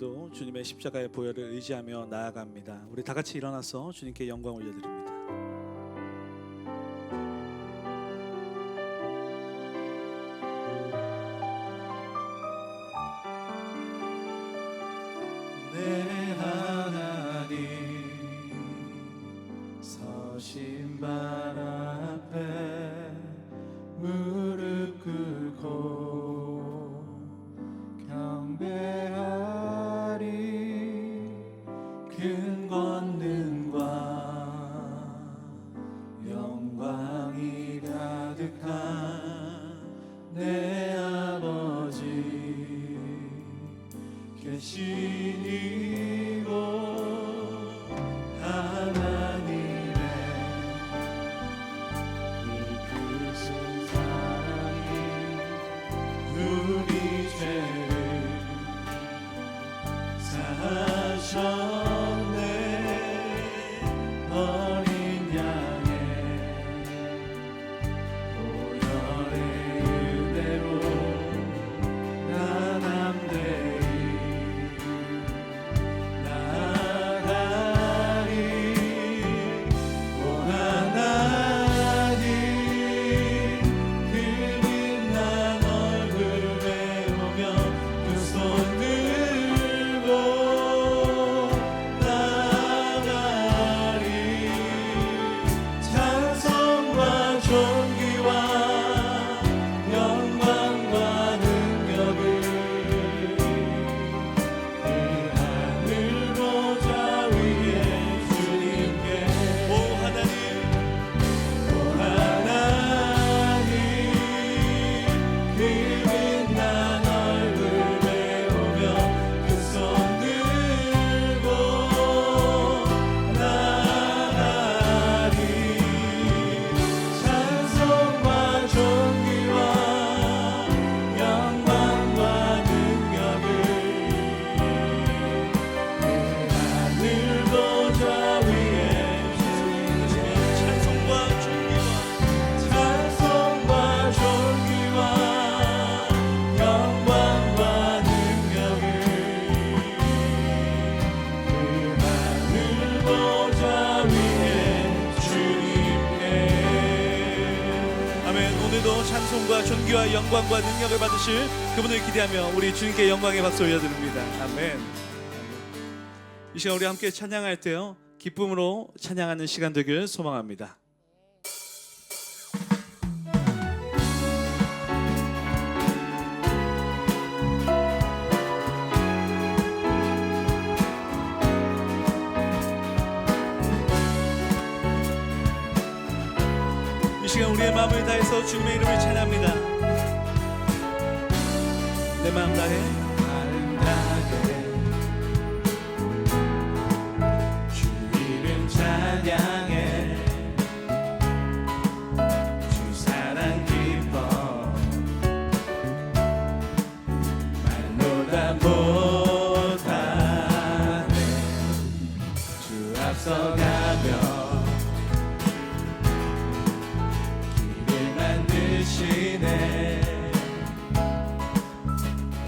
오늘도 주님의 십자가의 보혈을 의지하며 나아갑니다. 우리 다 같이 일어나서 주님께 영광 올려드립니다. 내 하나님 서신 발 앞에 무릎 꿇고 경배하리. 큰 권능과 영광이 가득한 내 아버지 계신 이곳 하나님의 이 크신 사랑이 우리 죄를 사하셨네. 어린 양의 보혈의 은혜로 나 담대히 나아가리. 오 하나님 그 빛난 얼굴 배우며 두 손 들고 나아가리. 찬송과 존귀와 영광과 능력을 그 하늘 보좌 위에 주님께. 오 하나님 오 하나님 그 빛난 얼굴 배우며 그 손 들고 나아가리. 찬송과 존귀와 영광과 능력을 그 하늘 보좌 위에 주님께. 찬송과 존귀와 영광과 능력을 그 하늘 보좌 위에 주님께. 아멘. 오늘도 찬송과 존귀와 영광과 능력을 받으실 그분을 기대하며 우리 주님께 영광의 박수 올려드립니다. 아멘. 이 시간 우리 함께 찬양할 때요, 기쁨으로 찬양하는 시간 되길 소망합니다. 이 시간 우리의 마음을 다해서 주님의 이름을 찬양합니다. 내 마음 다해 주 이름 찬양해. 주 사랑 기뻐 말로 다 못하네. 주 앞서가며 길을 만드시네.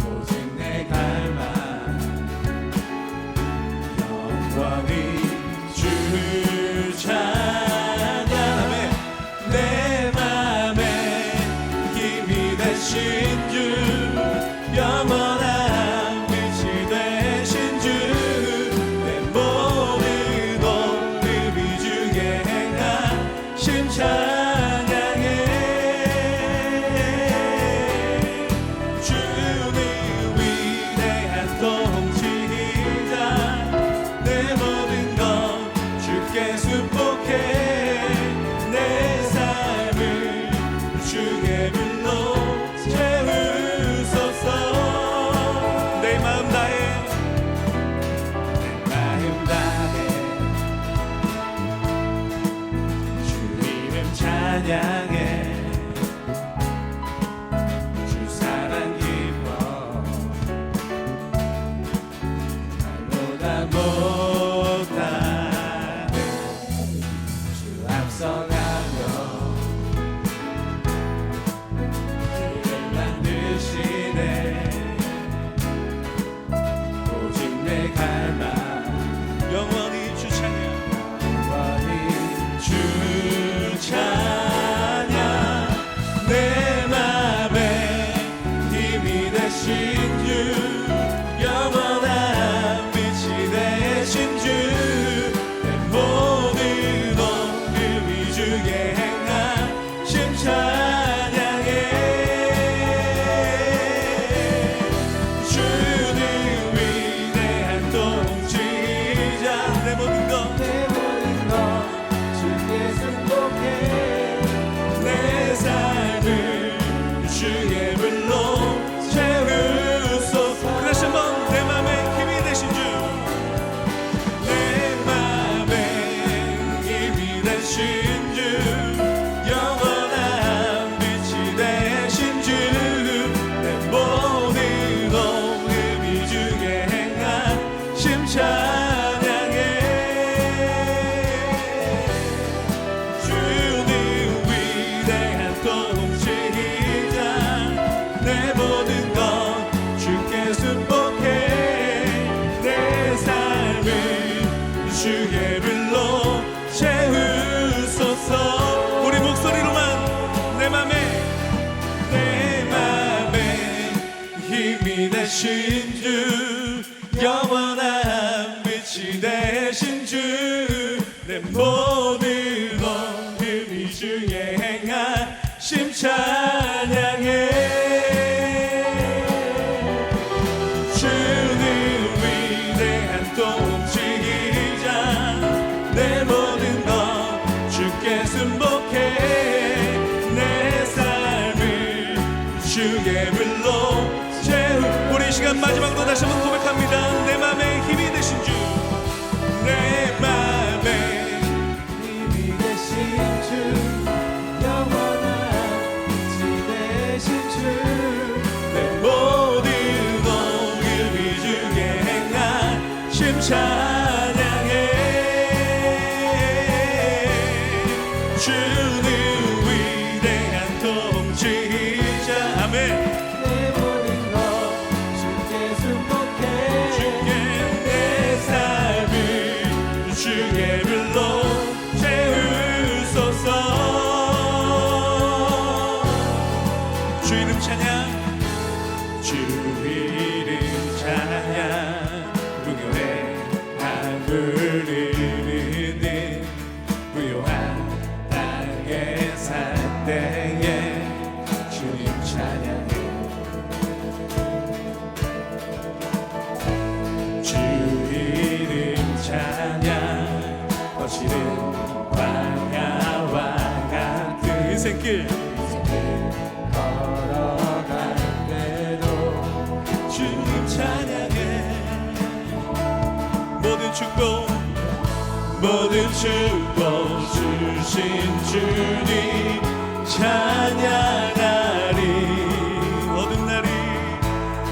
오직 내 갈망 영원히 주 찬양하며 내 맘에 힘이 되신 주 영원한 빛이 되신 주 내 모든 오늘이 주게 행하신 찬양해. 주는 위대한 통치자 내 모든 것 주께 축복해. 내 삶을 주의 불로 채우소서. 내 마음 다해 주 이름 찬양해. 주 사랑 기뻐 말로 다 못하네. 주 앞서가며 길을 만드시네. 오직 되신 주 영원한 빛이 되신 주 내 모든 어둠이 주의 행하심 찬양해 주는 위대한 또 움직이자 내 모든 것 주께 순복해 내 삶을 주의 불로 채우 우리 이 시간 마지막으로 다시 한번 고백합니다. 내 맘에 힘이 되신 주 내 맘에 힘이 되신 주 영원한 빛이 되신 주 내 모든 오금이 주께 행하심 찬양해 주는 위대한 통치자 아멘 내 모든 것 주께 순복해 내 삶을 주의 불로 채우소서 주 이름 찬양 주 이름 찬양 무교의 하늘을 이르는 무효한 땅에 살 때에 주님 찬양해 주 이름 찬양 거칠은 광야와 같은 인생길 걸어갈 때도 주님 찬양해 모든 축복 주신 주님 찬양하리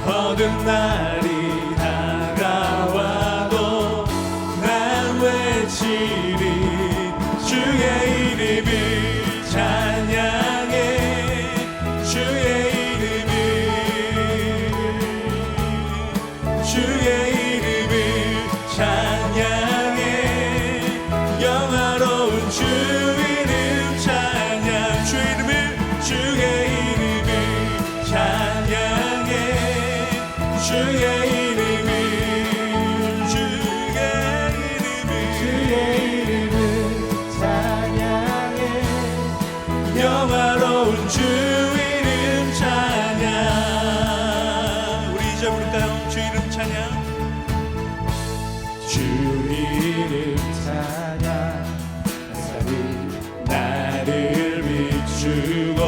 어둠 날이 다가와도 난 외치리 주의 이름을 찬양해 주의 이름을 찬양해 영화로운 주 이름 찬양 주의 이름을 찬양해 주의 이름을 찬양해 영화로운 주 이름 찬양 우리 이제 부를까요? 주 이름 찬양 주 이름 찬양 찬양 나를 비추고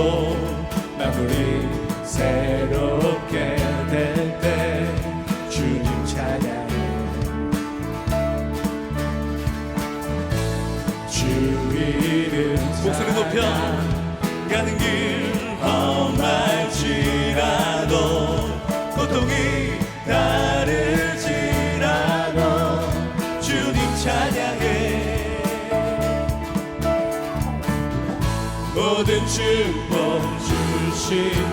마무리 새롭게 될 때 주님 찬양해 주 이름 목소리 높여 가는 길 험할지라도 고통이 다를지라도 주님 찬양해 모든 축복 주신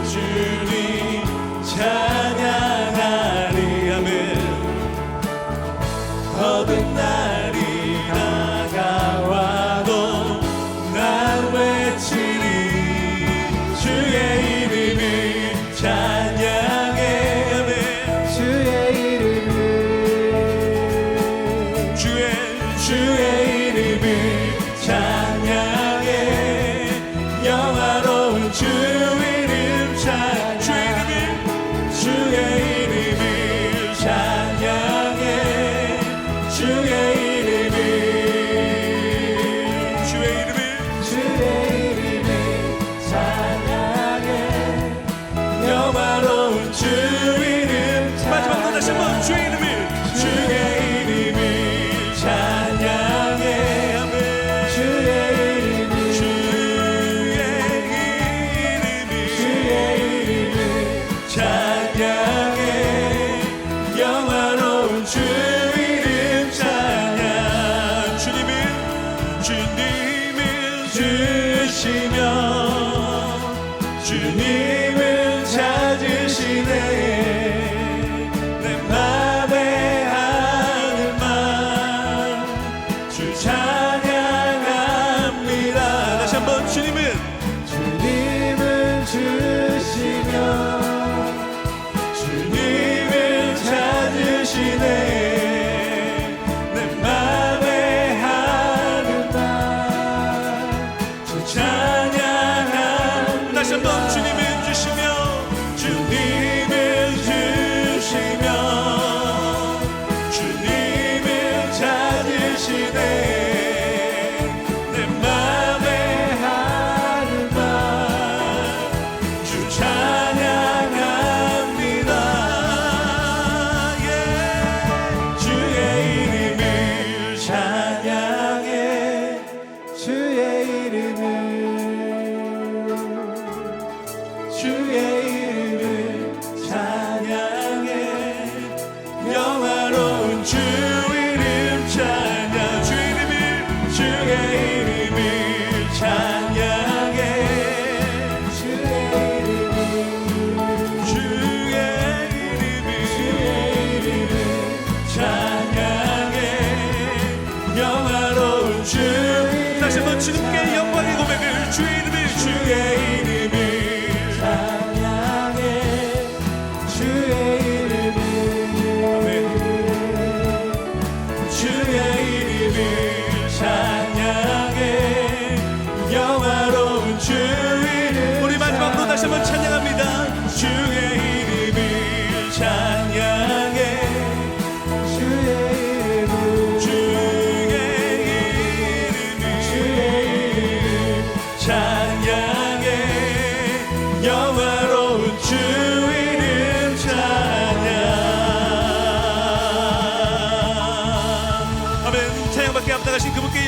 주님 찬양하리 아멘 어두운 날이 다가와도 난 외치리 주의 이름을 찬양해 아멘 주의 이름을 주의 이름을 찬양해 영화로운 주 이름 찬 주의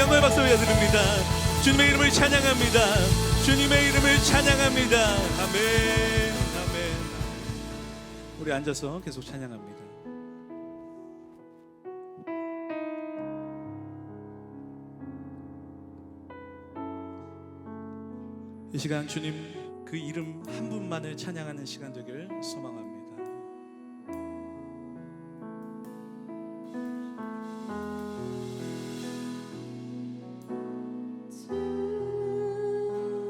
영광의 박수 올려드립니다. 주님의 이름을 찬양합니다. 주님의 이름을 찬양합니다. 아멘. 아멘. 우리 앉아서 계속 찬양합니다. 이 시간 주님 그 이름 한 분만을 찬양하는 시간 되길 소망합니다.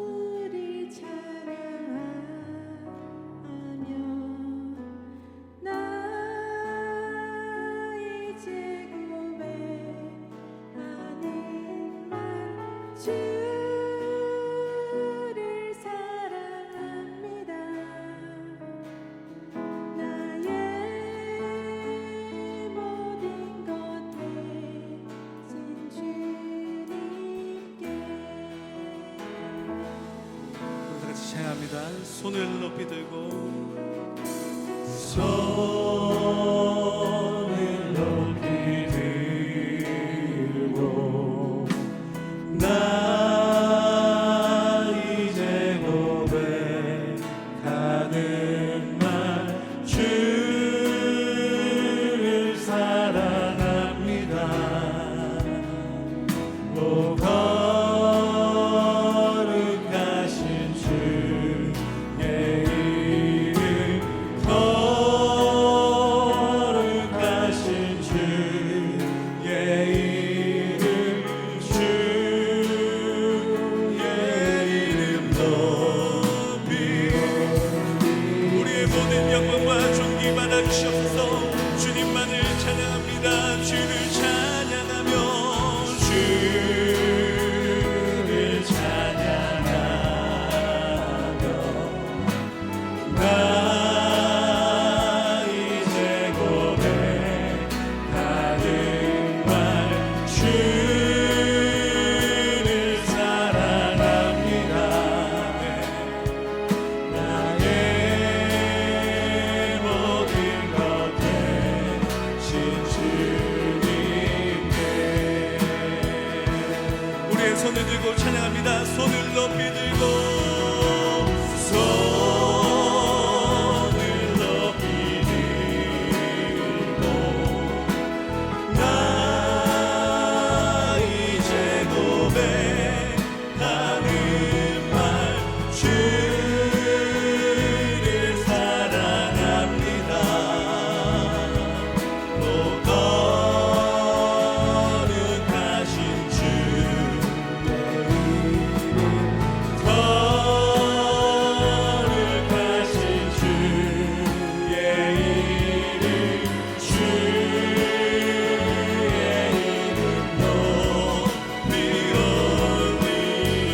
주를 찬양하며 나의 제곱에 하는 말 주를 사랑합니다. 나의 모든 것 대신 주님께 우리 다 같이 찬양합니다. 손을 높이 들고 손을 높이 들고 나의 제곱에 가는 말 주를 사랑합니다. 오 거룩하신 주의 이름 거룩하신 주의 이름 주의 이름 높이 우리의 모든 영광과 존귀 받아 주시옵소서. 주님만을 찬양합니다. 주를 찬양하며 주를 찬양하며 나의 제곱에 가는 말 주를 사랑합니다. 나의 모든 것 대신 주님께 우리의 손을 들고 찬양합니다. 손을 높이 들고 손을 높이 들고 나의 제곱에 가는 말 주를 사랑합니다. 오 거룩하신 주의 이름 거룩하신 주의 이름 주의 이름 높이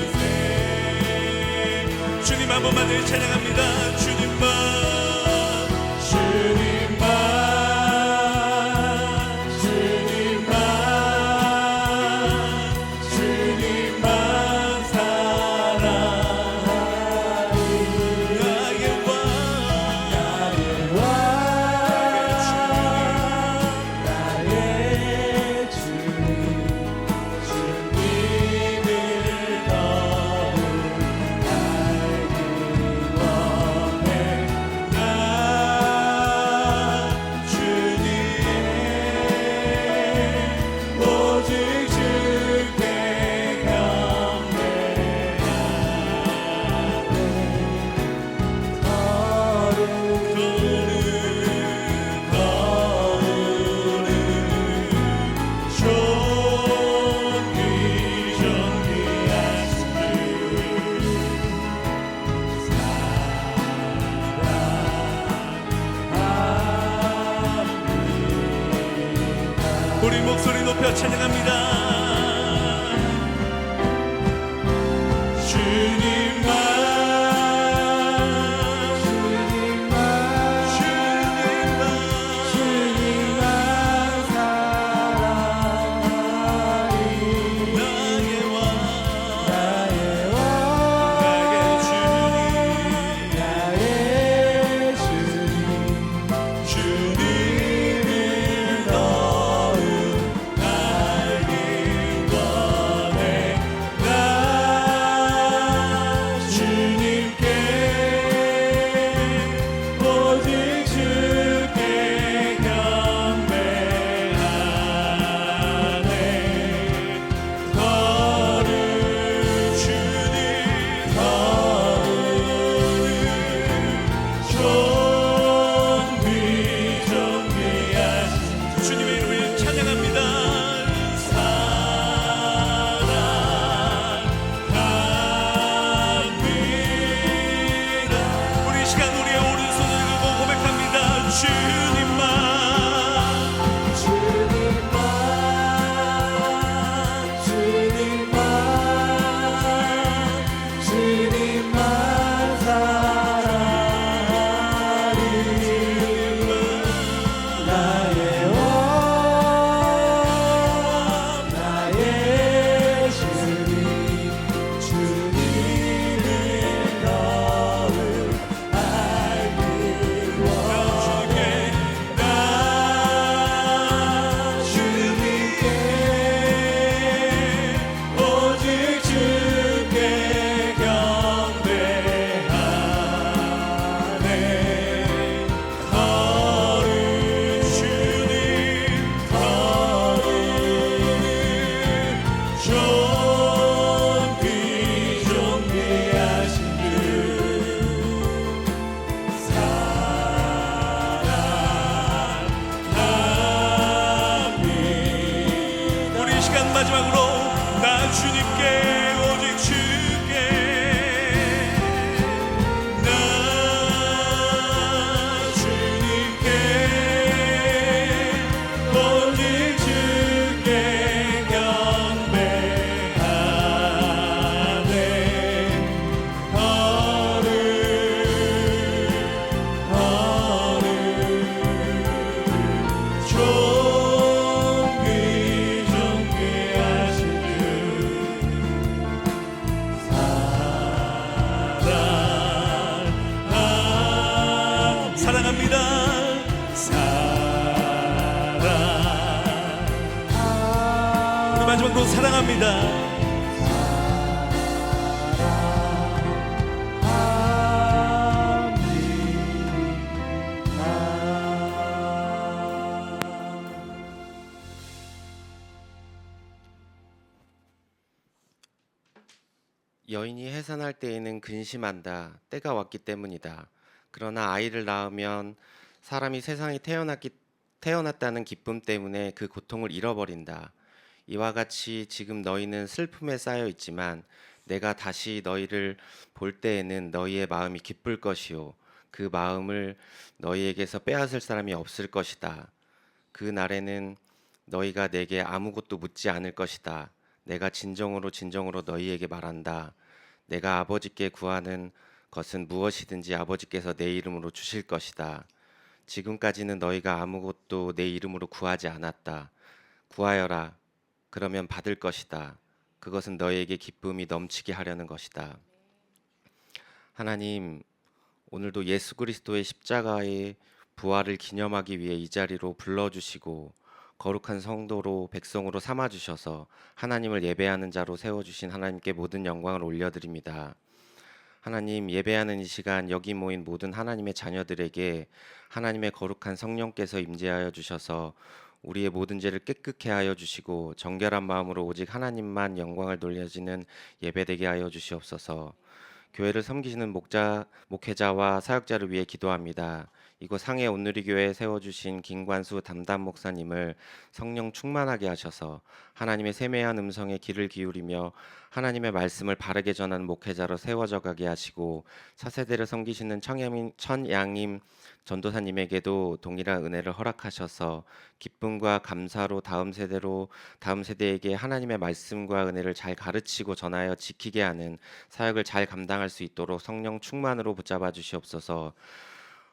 올리세 주님 한 번만을 찬양합니다. 주님만 주님만 주님만 주님만 사랑하리 나의 왕 나의 왕 나의 주님 주님을 더욱 알기 원해 나 주님 오직 주께 우리 목소리 높여 찬양합니다. 주님만 주님만 사랑하리 나의 왕 나의 왕 나의 주님 나의 주님 주님을 더욱 알기 원해 주님께 오직 주께 나 주님께 오직 주께 경배하네 걸음 존귀하신 주 사랑합니다. 우리 마지막으로 사랑합니다. 여인이 해산할 때에는 근심한다. 때가 왔기 때문이다. 그러나 아이를 낳으면 사람이 세상에 태어났다는 기쁨 때문에 그 고통을 잃어버린다. 이와 같이 지금 너희는 슬픔에 쌓여 있지만 내가 다시 너희를 볼 때에는 너희의 마음이 기쁠 것이요 그 마음을 너희에게서 빼앗을 사람이 없을 것이다. 그 날에는 너희가 내게 아무것도 묻지 않을 것이다. 내가 진정으로 너희에게 말한다. 내가 아버지께 구하는 것은 무엇이든지 아버지께서 내 이름으로 주실 것이다. 지금까지는 너희가 아무것도 내 이름으로 구하지 않았다. 구하여라. 그러면 받을 것이다. 그것은 너희에게 기쁨이 넘치게 하려는 것이다. 하나님, 오늘도 예수 그리스도의 십자가의 부활을 기념하기 위해 이 자리로 불러주시고 거룩한 성도로 백성으로 삼아주셔서 하나님을 예배하는 자로 세워주신 하나님께 모든 영광을 올려드립니다. 하나님, 예배하는 이 시간 여기 모인 모든 하나님의 자녀들에게 하나님의 거룩한 성령께서 임재하여 주셔서 우리의 모든 죄를 깨끗게 하여 주시고 정결한 마음으로 오직 하나님만 영광을 돌려지는 예배되게 하여 주시옵소서. 교회를 섬기시는 목회자와 사역자를 위해 기도합니다. 이곳 상해 온누리교회에 세워주신 김관수 담당 목사님을 성령 충만하게 하셔서 하나님의 세미한 음성에 귀를 기울이며 하나님의 말씀을 바르게 전하는 목회자로 세워져 가게 하시고 차세대를 섬기시는 천양임 전도사님에게도 동일한 은혜를 허락하셔서 기쁨과 감사로 다음 세대에게 하나님의 말씀과 은혜를 잘 가르치고 전하여 지키게 하는 사역을 잘 감당할 수 있도록 성령 충만으로 붙잡아 주시옵소서.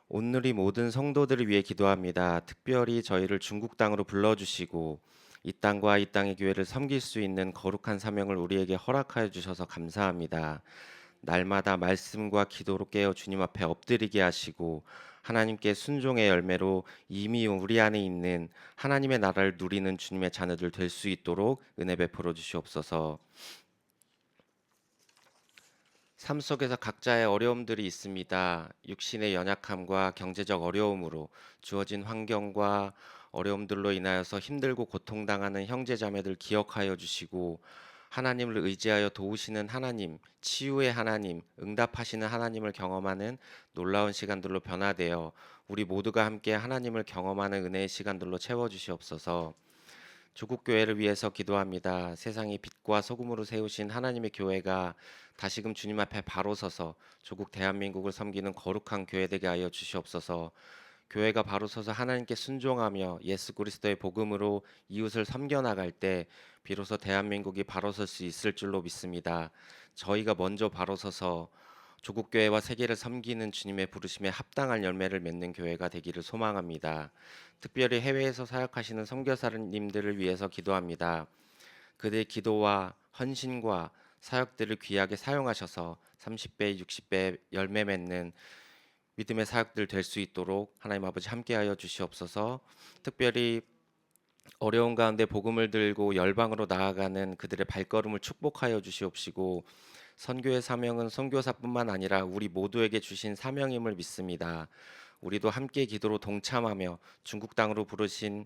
온누리 모든 성도들을 위해 기도합니다. 특별히 저희를 중국 땅으로 불러주시고 이 땅과 이 땅의 교회를 섬길 수 있는 거룩한 사명을 우리에게 허락하여 주셔서 감사합니다. 날마다 말씀과 기도로 깨어 주님 앞에 엎드리게 하시고 하나님께 순종의 열매로 이미 우리 안에 있는 하나님의 나라를 누리는 주님의 자녀들 될 수 있도록 은혜 베풀어 주시옵소서. 삶 속에서 각자의 어려움들이 있습니다. 육신의 연약함과 경제적 어려움으로 주어진 환경과 어려움들로 인하여서 힘들고 고통당하는 형제자매들 기억하여 주시고 하나님을 의지하여 도우시는 하나님, 치유의 하나님, 응답하시는 하나님을 경험하는 놀라운 시간들로 변화되어 우리 모두가 함께 하나님을 경험하는 은혜의 시간들로 채워주시옵소서. 조국 교회를 위해서 기도합니다. 세상이 빛과 소금으로 세우신 하나님의 교회가 다시금 주님 앞에 바로 서서 조국 대한민국을 섬기는 거룩한 교회 되게 하여 주시옵소서. 교회가 바로 서서 하나님께 순종하며 예수 그리스도의 복음으로 이웃을 섬겨 나갈 때 비로소 대한민국이 바로 설 수 있을 줄로 믿습니다. 저희가 먼저 바로 서서 조국 교회와 세계를 섬기는 주님의 부르심에 합당한 열매를 맺는 교회가 되기를 소망합니다. 특별히 해외에서 사역하시는 선교사님들을 위해서 기도합니다. 그들의 기도와 헌신과 사역들을 귀하게 사용하셔서 30배, 60배 열매 맺는 믿음의 사역들 될 수 있도록 하나님 아버지 함께하여 주시옵소서. 특별히 어려운 가운데 복음을 들고 열방으로 나아가는 그들의 발걸음을 축복하여 주시옵시고 선교의 사명은 선교사뿐만 아니라 우리 모두에게 주신 사명임을 믿습니다. 우리도 함께 기도로 동참하며 중국 땅으로 부르신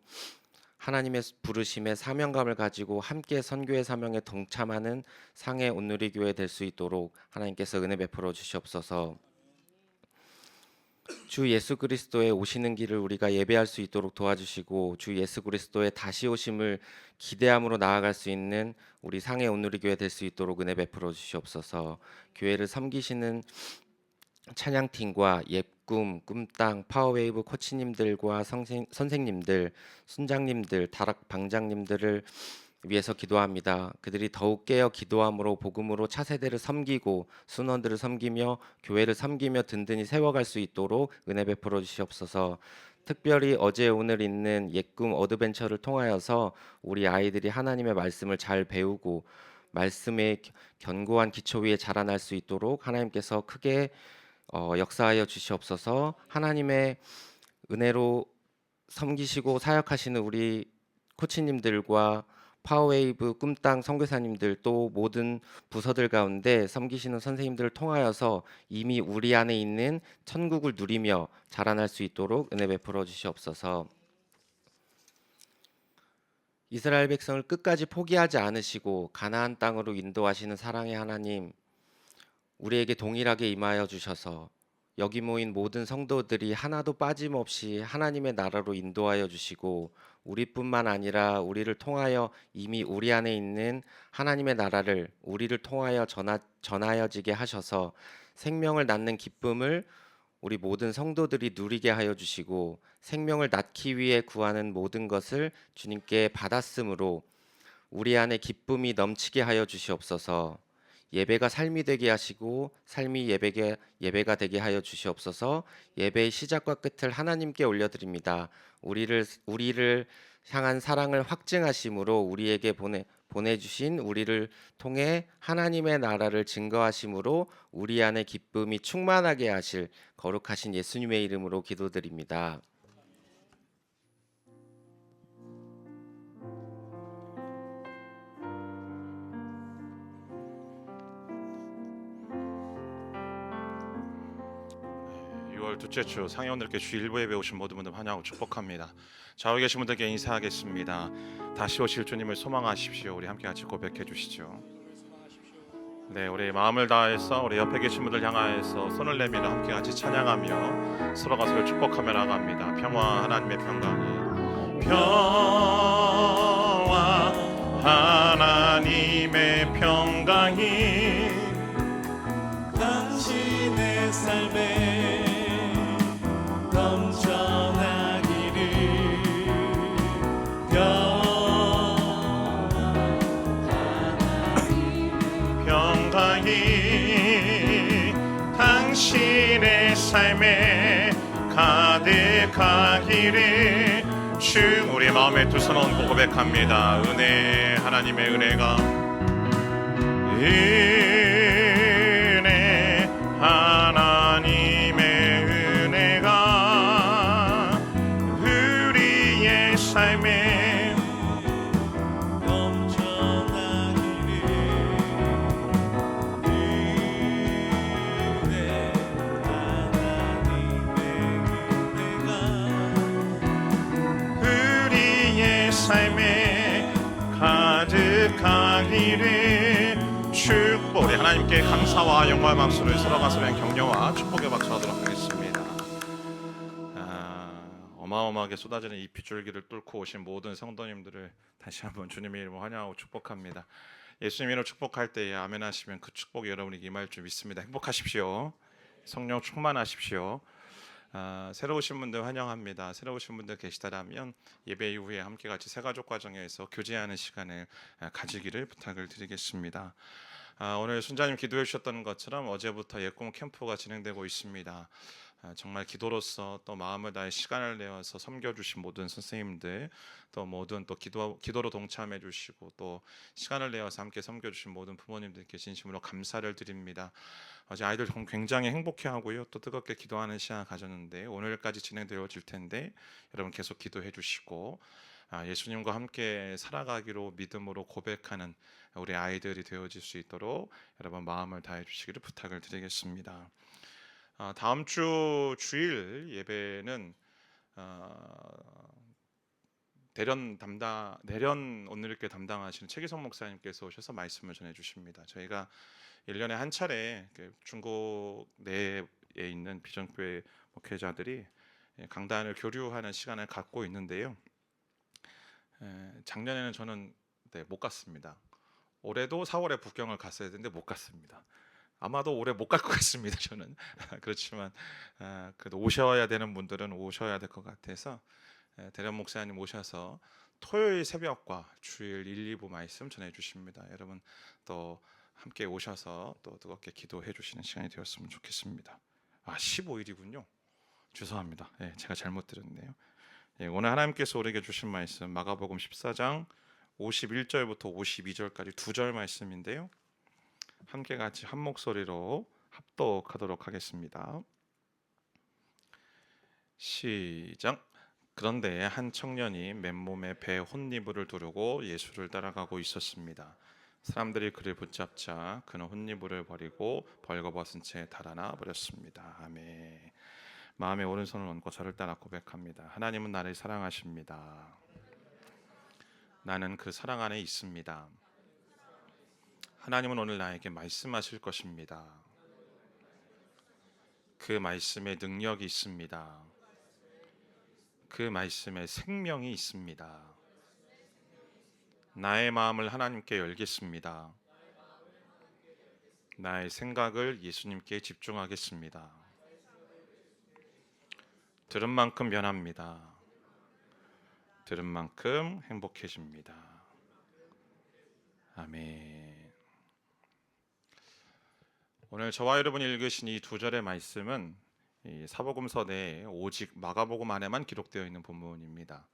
하나님의 부르심의 사명감을 가지고 함께 선교의 사명에 동참하는 상해 온누리 교회 될 수 있도록 하나님께서 은혜 베풀어 주시옵소서. 주 예수 그리스도의 오시는 길을 우리가 예배할 수 있도록 도와주시고 주 예수 그리스도의 다시 오심을 기대함으로 나아갈 수 있는 우리 상해 온누리교회 될 수 있도록 은혜 베풀어 주시옵소서. 교회를 섬기시는 찬양팀과 예꿈, 꿈땅, 파워웨이브 코치님들과 선생님들, 순장님들, 다락 방장님들을 위해서 기도합니다. 그들이 더욱 깨어 기도함으로 복음으로 차세대를 섬기고 순원들을 섬기며 교회를 섬기며 든든히 세워갈 수 있도록 은혜 베풀어 주시옵소서. 특별히 어제 오늘 있는 예꿈 어드벤처를 통하여서 우리 아이들이 하나님의 말씀을 잘 배우고 말씀의 견고한 기초 위에 자라날 수 있도록 하나님께서 크게 역사하여 주시옵소서. 하나님의 은혜로 섬기시고 사역하시는 우리 코치님들과 파워웨이브 꿈땅 선교사님들 또 모든 부서들 가운데 섬기시는 선생님들을 통하여서 이미 우리 안에 있는 천국을 누리며 자라날 수 있도록 은혜 베풀어 주시옵소서. 이스라엘 백성을 끝까지 포기하지 않으시고 가나안 땅으로 인도하시는 사랑의 하나님, 우리에게 동일하게 임하여 주셔서 여기 모인 모든 성도들이 하나도 빠짐없이 하나님의 나라로 인도하여 주시고 우리뿐만 아니라 우리를 통하여 이미 우리 안에 있는 하나님의 나라를 우리를 통하여 전하여지게 하셔서 생명을 낳는 기쁨을 우리 모든 성도들이 누리게 하여 주시고 생명을 낳기 위해 구하는 모든 것을 주님께 받았으므로 우리 안에 기쁨이 넘치게 하여 주시옵소서. 예배가 삶이 되게 하시고 삶이 예배가 되게 하여 주시옵소서. 예배의 시작과 끝을 하나님께 올려드립니다. 우리를 향한 사랑을 확증하심으로 우리에게 보내주신 우리를 통해 하나님의 나라를 증거하심으로 우리 안에 기쁨이 충만하게 하실 거룩하신 예수님의 이름으로 기도드립니다. 둘째 주 상회원들께 주 일부 예배 오신 모든 분들 환영하고 축복합니다. 좌우에 계신 분들께 인사하겠습니다. 다시 오실 주님을 소망하십시오. 우리 함께 같이 고백해 주시죠. 네, 우리 마음을 다해서 우리 옆에 계신 분들 향하여서 손을 내밀어 함께 같이 찬양하며 서로가 서로 축복하며 나갑니다. 평화 하나님의 평강이 평화 하나님의 평강이 당신의 삶에 넘쳐나기를 평강이 당신의 삶에 가득하기를 주 우리 마음에 두 손 얹고 고백합니다. 은혜 하나님의 은혜가 은혜 하나님의 은혜가 우리의 삶에 넘쳐나기를 은혜 하나님의 은혜가 우리의 삶에 가득하기를 축복. 우리 하나님께 감사와 영광의 박수를 서로가 서로의 격려와 축복의 박수하도록 하겠습니다. 어마어마하게 쏟아지는 이 빗줄기를 뚫고 오신 모든 성도님들을 다시 한번 주님의 이름으로 환영하고 축복합니다. 예수님 이름으로 축복할 때에 아멘 하시면 그 축복이 여러분에게 임할 줄 믿습니다. 행복하십시오. 성령 충만하십시오. 새로 오신 분들 환영합니다. 새로 오신 분들 계시다라면 예배 이후에 함께 같이 새가족 과정에서 교제하는 시간을 가지기를 부탁을 드리겠습니다. 오늘 순자님 기도해 주셨던 것처럼 어제부터 예꿈 캠프가 진행되고 있습니다. 정말 기도로서 또 마음을 다해 시간을 내어서 섬겨주신 모든 선생님들, 또 모든 또 기도로 동참해 주시고 또 시간을 내어서 함께 섬겨주신 모든 부모님들께 진심으로 감사를 드립니다. 어제 아이들 굉장히 행복해하고요, 또 뜨겁게 기도하는 시간 가졌는데 오늘까지 진행되어질 텐데 여러분 계속 기도해 주시고 예수님과 함께 살아가기로 믿음으로 고백하는 우리 아이들이 되어질 수 있도록 여러분 마음을 다해 주시기를 부탁을 드리겠습니다. 다음 주 주일 예배는 내련 오늘께 담당하시는 최기성 목사님께서 오셔서 말씀을 전해 주십니다. 저희가 1년에 한 차례 중국 내 여기에 있는 비전교회 목회자들이 강단을 교류하는 시간을 갖고 있는데요. 작년에는 저는 못 갔습니다. 올해도 4월에 북경을 갔어야 되는데 못 갔습니다. 아마도 올해 못 갈 것 같습니다. 저는 그렇지만 그래도 오셔야 되는 분들은 오셔야 될 것 같아서 대련 목사님 오셔서 토요일 새벽과 주일 1, 2부 말씀 전해 주십니다. 여러분 또 함께 오셔서 또 뜨겁게 기도해 주시는 시간이 되었으면 좋겠습니다. 15일이군요. 죄송합니다. 제가 잘못 들었네요. 오늘 하나님께서 우리에게 주신 말씀 마가복음 14장 51절부터 52절까지 2절 말씀인데요. 함께 같이 한 목소리로 합독하도록 하겠습니다. 시작. 그런데 한 청년이 맨몸에 배 혼니부를 두르고 예수를 따라가고 있었습니다. 사람들이 그를 붙잡자 그는 혼니부를 버리고 벌거벗은 채 달아나 버렸습니다. 아멘. 마음에 오른손을 얹고 저를 따라 고백합니다. 하나님은 나를 사랑하십니다. 나는 그 사랑 안에 있습니다. 하나님은 오늘 나에게 말씀하실 것입니다. 그 말씀에 능력이 있습니다. 그 말씀에 생명이 있습니다. 나의 마음을 하나님께 열겠습니다. 나의 생각을 예수님께 집중하겠습니다. 들은 만큼 변합니다. 들은 만큼 행복해집니다. 아멘. 오늘 저와 여러분이 읽으신 이 2절의 말씀은 이 사복음서 내에 오직 마가복음 안에만 기록되어 있는 본문입니다.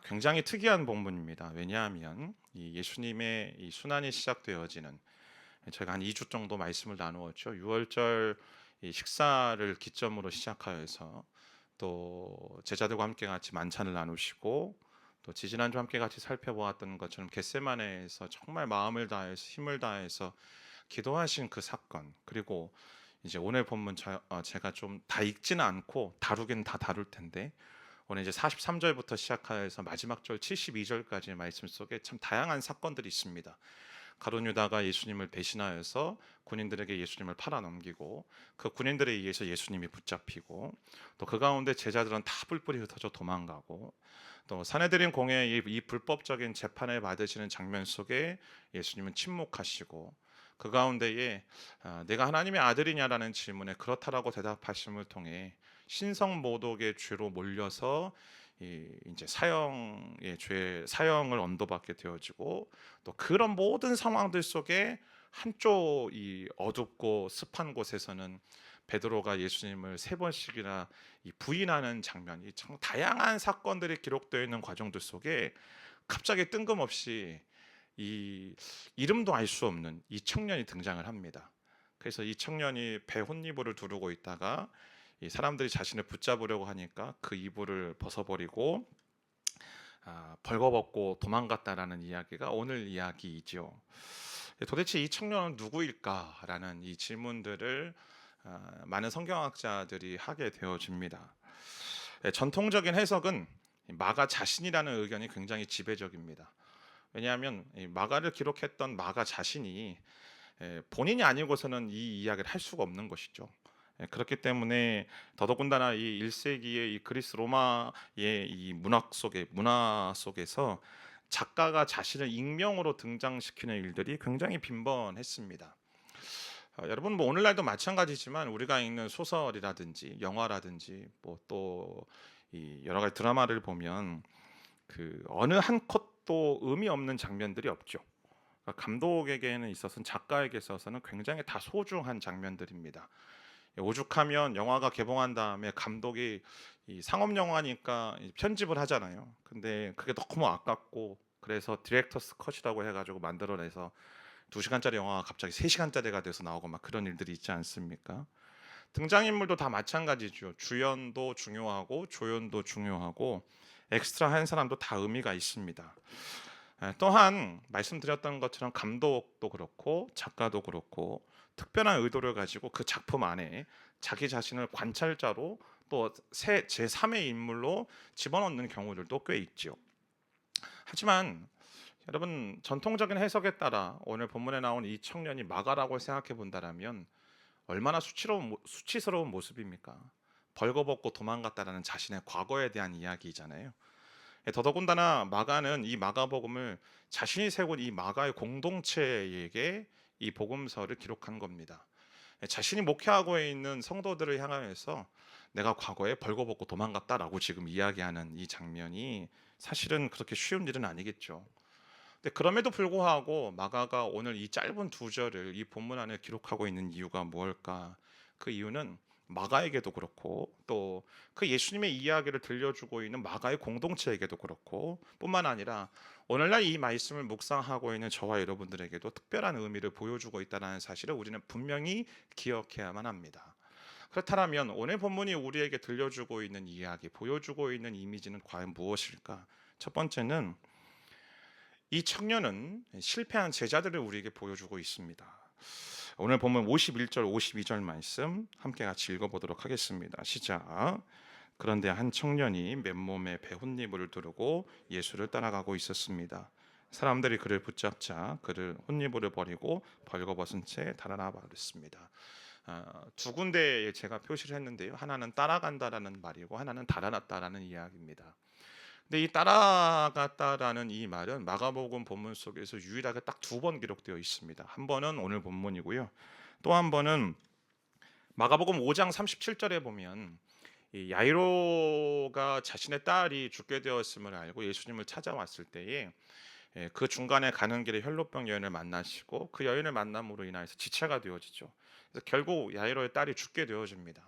굉장히 특이한 본문입니다. 왜냐하면 이 예수님의 이 순환이 시작되어지는, 저희가 한 2주 정도 말씀을 나누었죠. 6월절 이 식사를 기점으로 시작하여서 또 제자들과 함께 같이 만찬을 나누시고, 또 지지난주 함께 같이 살펴보았던 것처럼 겟세마네에서 정말 마음을 다해서 힘을 다해서 기도하신 그 사건, 그리고 이제 오늘 본문 제가 좀 다 읽지는 않고 다루긴 다 다룰 텐데, 오늘 이제 43절부터 시작하여서 마지막 절 72절까지의 말씀 속에 참 다양한 사건들이 있습니다. 가룟 유다가 예수님을 배신하여서 군인들에게 예수님을 팔아넘기고, 그 군인들에 의해서 예수님이 붙잡히고, 또 그 가운데 제자들은 다 뿔뿔이 흩어져 도망가고, 또 사내들인 공회의 이 불법적인 재판을 받으시는 장면 속에 예수님은 침묵하시고, 그 가운데에 내가 하나님의 아들이냐라는 질문에 그렇다라고 대답하심을 통해 신성 모독의 죄로 몰려서 이제 사형을 언도받게 되어지고, 또 그런 모든 상황들 속에 한쪽 이 어둡고 습한 곳에서는 베드로가 예수님을 3번씩이나 부인하는 장면이 참 다양한 사건들이 기록되어 있는 과정들 속에 갑자기 뜬금없이 이 이름도 알 수 없는 이 청년이 등장을 합니다. 그래서 이 청년이 배 혼이불을 두르고 있다가 이 사람들이 자신을 붙잡으려고 하니까 그 이불을 벗어버리고 벌거벗고 도망갔다라는 이야기가 오늘 이야기이죠. 도대체 이 청년은 누구일까라는 이 질문들을 많은 성경학자들이 하게 되어집니다. 전통적인 해석은 마가 자신이라는 의견이 굉장히 지배적입니다. 왜냐하면 마가를 기록했던 마가 자신이 본인이 아니고서는 이 이야기를 할 수가 없는 것이죠. 그렇기 때문에 더더군다나 이 1세기의 이 그리스 로마의 이 문화 속에서 작가가 자신을 익명으로 등장시키는 일들이 굉장히 빈번했습니다. 여러분 뭐 오늘날도 마찬가지지만 우리가 읽는 소설이라든지 영화라든지 뭐 또 이 여러 가지 드라마를 보면 그 어느 한 컷도 의미 없는 장면들이 없죠. 그러니까 감독에게는 있어서는 작가에게 있어서는 굉장히 다 소중한 장면들입니다. 오죽하면 영화가 개봉한 다음에 감독이 이 상업 영화니까 편집을 하잖아요. 근데 그게 너무 아깝고 그래서 디렉터스 컷이라고 해가지고 만들어내서 2시간짜리 영화가 갑자기 3시간짜리가 돼서 나오고 막 그런 일들이 있지 않습니까? 등장인물도 다 마찬가지죠. 주연도 중요하고 조연도 중요하고 엑스트라 한 사람도 다 의미가 있습니다. 또한 말씀드렸던 것처럼 감독도 그렇고 작가도 그렇고 특별한 의도를 가지고 그 작품 안에 자기 자신을 관찰자로 또 제3의 인물로 집어넣는 경우들도 꽤 있죠. 하지만 여러분 전통적인 해석에 따라 오늘 본문에 나온 이 청년이 마가라고 생각해 본다라면 얼마나 수치스러운 모습입니까? 벌거벗고 도망갔다라는 자신의 과거에 대한 이야기잖아요. 더더군다나 마가는 이 마가복음을 자신이 세운 이 마가의 공동체에게 이 복음서를 기록한 겁니다. 자신이 목회하고 있는 성도들을 향하여서 내가 과거에 벌거벗고 도망갔다라고 지금 이야기하는 이 장면이 사실은 그렇게 쉬운 일은 아니겠죠. 근데 그럼에도 불구하고 마가가 오늘 이 짧은 두 절을 이 본문 안에 기록하고 있는 이유가 무엇일까? 그 이유는 마가에게도 그렇고 또 그 예수님의 이야기를 들려주고 있는 마가의 공동체에게도 그렇고 뿐만 아니라 오늘날 이 말씀을 묵상하고 있는 저와 여러분들에게도 특별한 의미를 보여주고 있다는 사실을 우리는 분명히 기억해야만 합니다. 그렇다면 오늘 본문이 우리에게 들려주고 있는 이야기, 보여주고 있는 이미지는 과연 무엇일까? 첫 번째는 이 청년은 실패한 제자들을 우리에게 보여주고 있습니다. 오늘 본문 51절 52절 말씀 함께 같이 읽어보도록 하겠습니다. 시작. 그런데 한 청년이 맨몸에 배 혼잎을 두르고 예수를 따라가고 있었습니다. 사람들이 그를 붙잡자 그를 혼잎을 버리고 벌거벗은 채 달아나 버렸습니다. 두 군데에 제가 표시를 했는데요. 하나는 따라간다라는 말이고 하나는 달아났다라는 이야기입니다. 근데 이 따라갔다라는 이 말은 마가복음 본문 속에서 유일하게 딱 두 번 기록되어 있습니다. 한 번은 오늘 본문이고요. 또 한 번은 마가복음 5장 37절에 보면 이 야이로가 자신의 딸이 죽게 되었음을 알고 예수님을 찾아왔을 때에 그 중간에 가는 길에 혈루병 여인을 만나시고 그 여인을 만남으로 인해서 지체가 되어지죠. 그래서 결국 야이로의 딸이 죽게 되어집니다.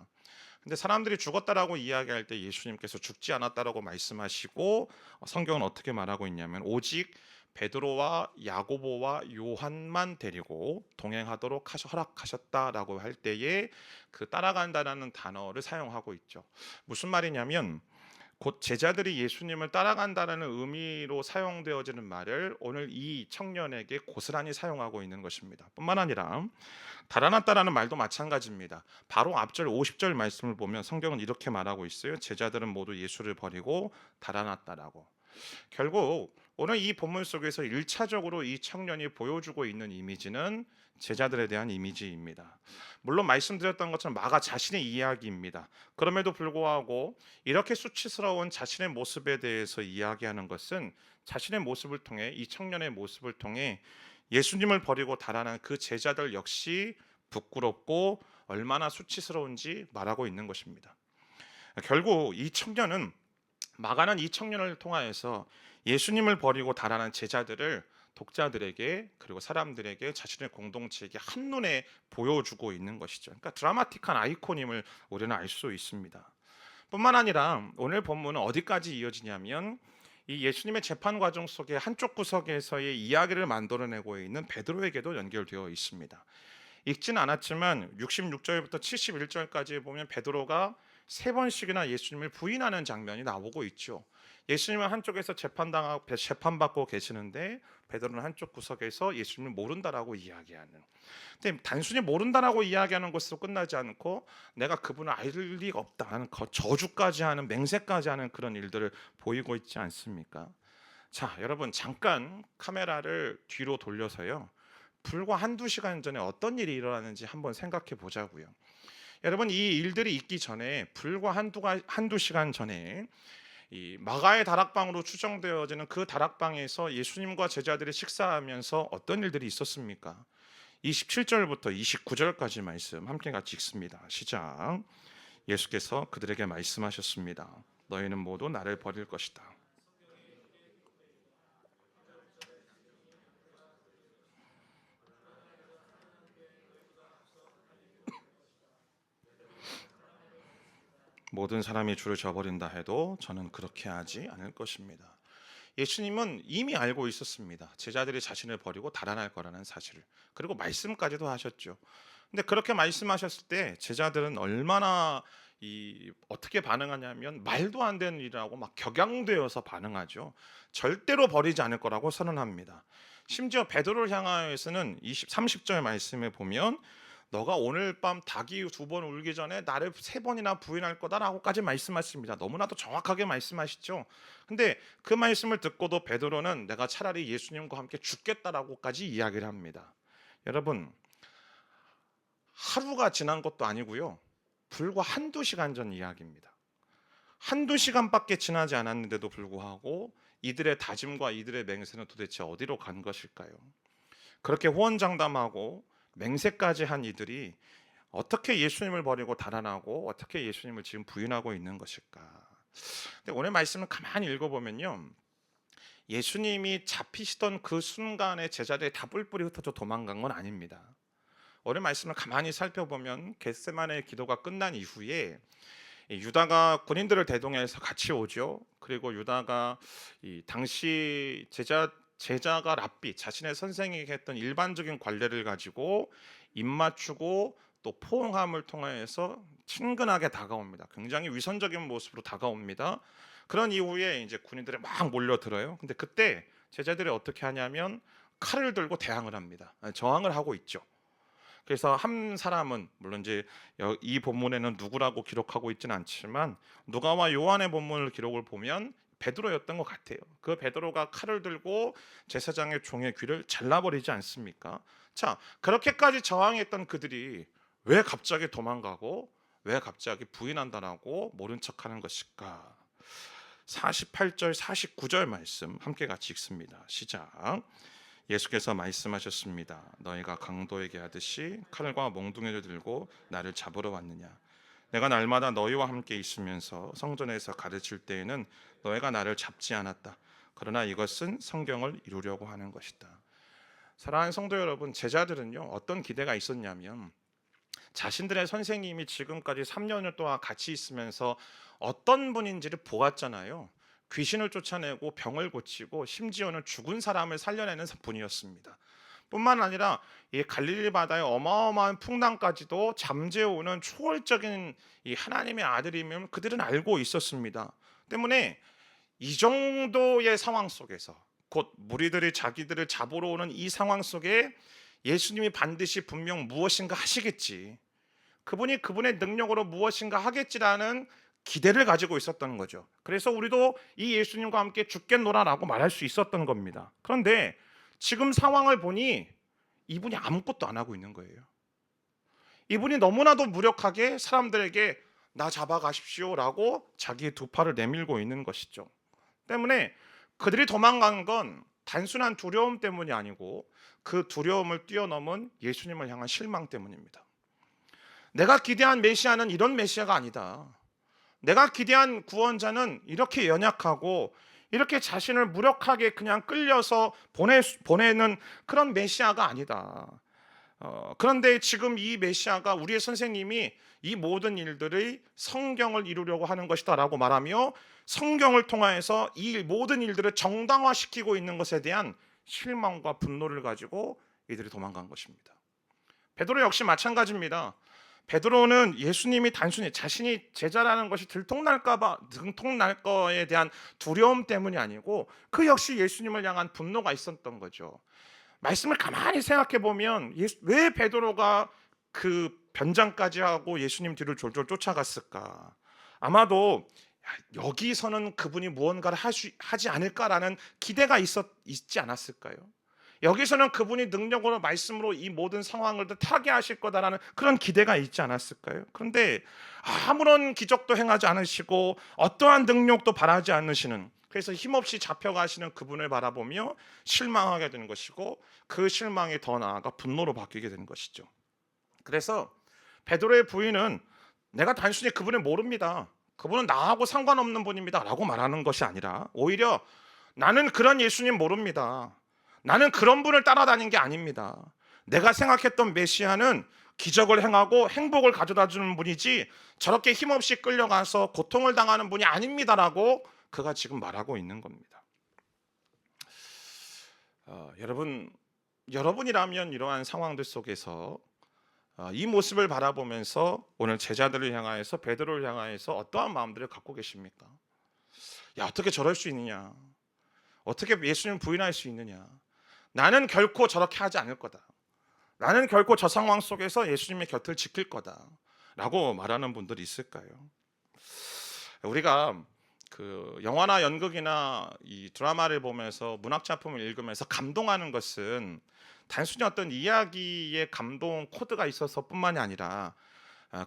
근데 사람들이 죽었다라고 이야기할 때 예수님께서 죽지 않았다라고 말씀하시고 성경은 어떻게 말하고 있냐면 오직 베드로와 야고보와 요한만 데리고 동행하도록 허락하셨다라고 할 때에 그 따라간다라는 단어를 사용하고 있죠. 무슨 말이냐면 곧 제자들이 예수님을 따라간다라는 의미로 사용되어지는 말을 오늘 이 청년에게 고스란히 사용하고 있는 것입니다. 뿐만 아니라 달아났다라는 말도 마찬가지입니다. 바로 앞절 50절 말씀을 보면 성경은 이렇게 말하고 있어요. 제자들은 모두 예수를 버리고 달아났다라고. 결국 오늘 이 본문 속에서 1차적으로 이 청년이 보여주고 있는 이미지는 제자들에 대한 이미지입니다. 물론 말씀드렸던 것처럼 마가 자신의 이야기입니다. 그럼에도 불구하고 이렇게 수치스러운 자신의 모습에 대해서 이야기하는 것은 자신의 모습을 통해 이 청년의 모습을 통해 예수님을 버리고 달아난 그 제자들 역시 부끄럽고 얼마나 수치스러운지 말하고 있는 것입니다. 결국 이 청년은 마가는 이 청년을 통하여서 예수님을 버리고 달아난 제자들을 독자들에게 그리고 사람들에게 자신의 공동체에게 한눈에 보여주고 있는 것이죠. 그러니까 드라마틱한 아이콘임을 우리는 알 수 있습니다. 뿐만 아니라 오늘 본문은 어디까지 이어지냐면 이 예수님의 재판 과정 속에 한쪽 구석에서의 이야기를 만들어내고 있는 베드로에게도 연결되어 있습니다. 읽진 않았지만 66절부터 71절까지 보면 베드로가 3번씩이나 예수님을 부인하는 장면이 나오고 있죠. 예수님은 한쪽에서 재판받고 계시는데 베드로는 한쪽 구석에서 예수님을 모른다라고 이야기하는. 근데 단순히 모른다라고 이야기하는 것으로 끝나지 않고 내가 그분을 알 리가 없다 하는 저주까지 하는 맹세까지 하는 그런 일들을 보이고 있지 않습니까? 자, 여러분 잠깐 카메라를 뒤로 돌려서요. 불과 한두 시간 전에 어떤 일이 일어났는지 한번 생각해 보자고요. 여러분 이 일들이 있기 전에 불과 한두 시간 전에 이 마가의 다락방으로 추정되어지는 그 다락방에서 예수님과 제자들이 식사하면서 어떤 일들이 있었습니까? 27절부터 29절까지 말씀 함께 같이 읽습니다. 시작. 예수께서 그들에게 말씀하셨습니다. 너희는 모두 나를 버릴 것이다. 모든 사람이 주를 저버린다 해도 저는 그렇게 하지 않을 것입니다. 예수님은 이미 알고 있었습니다. 제자들이 자신을 버리고 달아날 거라는 사실을. 그리고 말씀까지도 하셨죠. 근데 그렇게 말씀하셨을 때 제자들은 얼마나 어떻게 반응하냐면 말도 안 되는 일이라고 막 격양되어서 반응하죠. 절대로 버리지 않을 거라고 선언합니다. 심지어 베드로를 향하여서는 30절 말씀에 보면 너가 오늘 밤 닭이 2번 울기 전에 나를 3번이나 부인할 거다라고까지 말씀하십니다. 너무나도 정확하게 말씀하시죠. 근데 그 말씀을 듣고도 베드로는 내가 차라리 예수님과 함께 죽겠다라고까지 이야기를 합니다. 여러분 하루가 지난 것도 아니고요. 불과 한두 시간 전 이야기입니다. 한두 시간밖에 지나지 않았는데도 불구하고 이들의 다짐과 이들의 맹세는 도대체 어디로 간 것일까요? 그렇게 호언장담하고 맹세까지 한 이들이 어떻게 예수님을 버리고 달아나고 어떻게 예수님을 지금 부인하고 있는 것일까? 근데 오늘 말씀을 가만히 읽어보면요, 예수님이 잡히시던 그 순간에 제자들이 다 뿔뿔이 흩어져 도망간 건 아닙니다. 오늘 말씀을 가만히 살펴보면 겟세마네의 기도가 끝난 이후에 유다가 군인들을 대동해서 같이 오죠. 그리고 유다가 이 당시 제자가 랍비, 자신의 선생에게 했던 일반적인 관례를 가지고 입맞추고 또 포옹함을 통해서 친근하게 다가옵니다. 굉장히 위선적인 모습으로 다가옵니다. 그런 이후에 이제 군인들이 막 몰려들어요. 근데 그때 제자들이 어떻게 하냐면 칼을 들고 대항을 합니다. 저항을 하고 있죠. 그래서 한 사람은, 물론 이제 이 본문에는 누구라고 기록하고 있지는 않지만 누가와 요한의 본문을 기록을 보면 베드로였던 것 같아요. 그 베드로가 칼을 들고 제사장의 종의 귀를 잘라버리지 않습니까? 자, 그렇게까지 저항했던 그들이 왜 갑자기 도망가고 왜 갑자기 부인한다라고 모른 척하는 것일까? 48절 49절 말씀 함께 같이 읽습니다. 시작. 예수께서 말씀하셨습니다. 너희가 강도에게 하듯이 칼과 몽둥이를 들고 나를 잡으러 왔느냐? 내가 날마다 너희와 함께 있으면서 성전에서 가르칠 때에는 너희가 나를 잡지 않았다. 그러나 이것은 성경을 이루려고 하는 것이다. 사랑하는 성도 여러분, 제자들은요, 어떤 기대가 있었냐면 자신들의 선생님이 지금까지 3년을 동안 같이 있으면서 어떤 분인지를 보았잖아요. 귀신을 쫓아내고 병을 고치고 심지어는 죽은 사람을 살려내는 분이었습니다. 뿐만 아니라 이 갈릴리 바다의 어마어마한 풍랑까지도 잠재우는 초월적인 이 하나님의 아들임을 그들은 알고 있었습니다. 때문에 이 정도의 상황 속에서, 곧 무리들이 자기들을 잡으러 오는 이 상황 속에 예수님이 반드시 분명 무엇인가 하시겠지, 그분이 그분의 능력으로 무엇인가 하겠지라는 기대를 가지고 있었던 거죠. 그래서 우리도 이 예수님과 함께 죽겠노라라고 말할 수 있었던 겁니다. 그런데 지금 상황을 보니 이분이 아무것도 안 하고 있는 거예요. 이분이 너무나도 무력하게 사람들에게 나 잡아가십시오라고 자기의 두 팔을 내밀고 있는 것이죠. 때문에 그들이 도망간 건 단순한 두려움 때문이 아니고 그 두려움을 뛰어넘은 예수님을 향한 실망 때문입니다. 내가 기대한 메시아는 이런 메시아가 아니다. 내가 기대한 구원자는 이렇게 연약하고 이렇게 자신을 무력하게 그냥 끌려서 보내는 그런 메시아가 아니다. 그런데 지금 이 메시아가, 우리의 선생님이 이 모든 일들의 성경을 이루려고 하는 것이다 라고 말하며 성경을 통하여서 이 모든 일들을 정당화시키고 있는 것에 대한 실망과 분노를 가지고 이들이 도망간 것입니다. 베드로 역시 마찬가지입니다. 베드로는 예수님이 단순히 자신이 제자라는 것이 들통날 거에 대한 두려움 때문이 아니고 그 역시 예수님을 향한 분노가 있었던 거죠. 말씀을 가만히 생각해 보면 왜 베드로가 그 변장까지 하고 예수님 뒤를 졸졸 쫓아갔을까? 아마도 여기서는 그분이 무언가를 하지 않을까라는 기대가 있지 않았을까요? 여기서는 그분이 능력으로 말씀으로 이 모든 상황을 타게 하실 거다라는 그런 기대가 있지 않았을까요? 그런데 아무런 기적도 행하지 않으시고 어떠한 능력도 바라지 않으시는, 그래서 힘없이 잡혀가시는 그분을 바라보며 실망하게 되는 것이고 그 실망이 더 나아가 분노로 바뀌게 되는 것이죠. 그래서 베드로의 부인은 내가 단순히 그분을 모릅니다, 그분은 나하고 상관없는 분입니다 라고 말하는 것이 아니라 오히려 나는 그런 예수님 모릅니다, 나는 그런 분을 따라다닌 게 아닙니다, 내가 생각했던 메시아는 기적을 행하고 행복을 가져다 주는 분이지 저렇게 힘없이 끌려가서 고통을 당하는 분이 아닙니다라고 그가 지금 말하고 있는 겁니다. 여러분이라면 이러한 상황들 속에서 이 모습을 바라보면서 오늘 제자들을 향하여서, 베드로를 향하여서 어떠한 마음들을 갖고 계십니까? 야, 어떻게 저럴 수 있느냐? 어떻게 예수님을 부인할 수 있느냐? 나는 결코 저렇게 하지 않을 거다. 나는 결코 저 상황 속에서 예수님의 곁을 지킬 거다 라고 말하는 분들이 있을까요? 우리가 그 영화나 연극이나 이 드라마를 보면서 문학 작품을 읽으면서 감동하는 것은 단순히 어떤 이야기의 감동 코드가 있어서뿐만이 아니라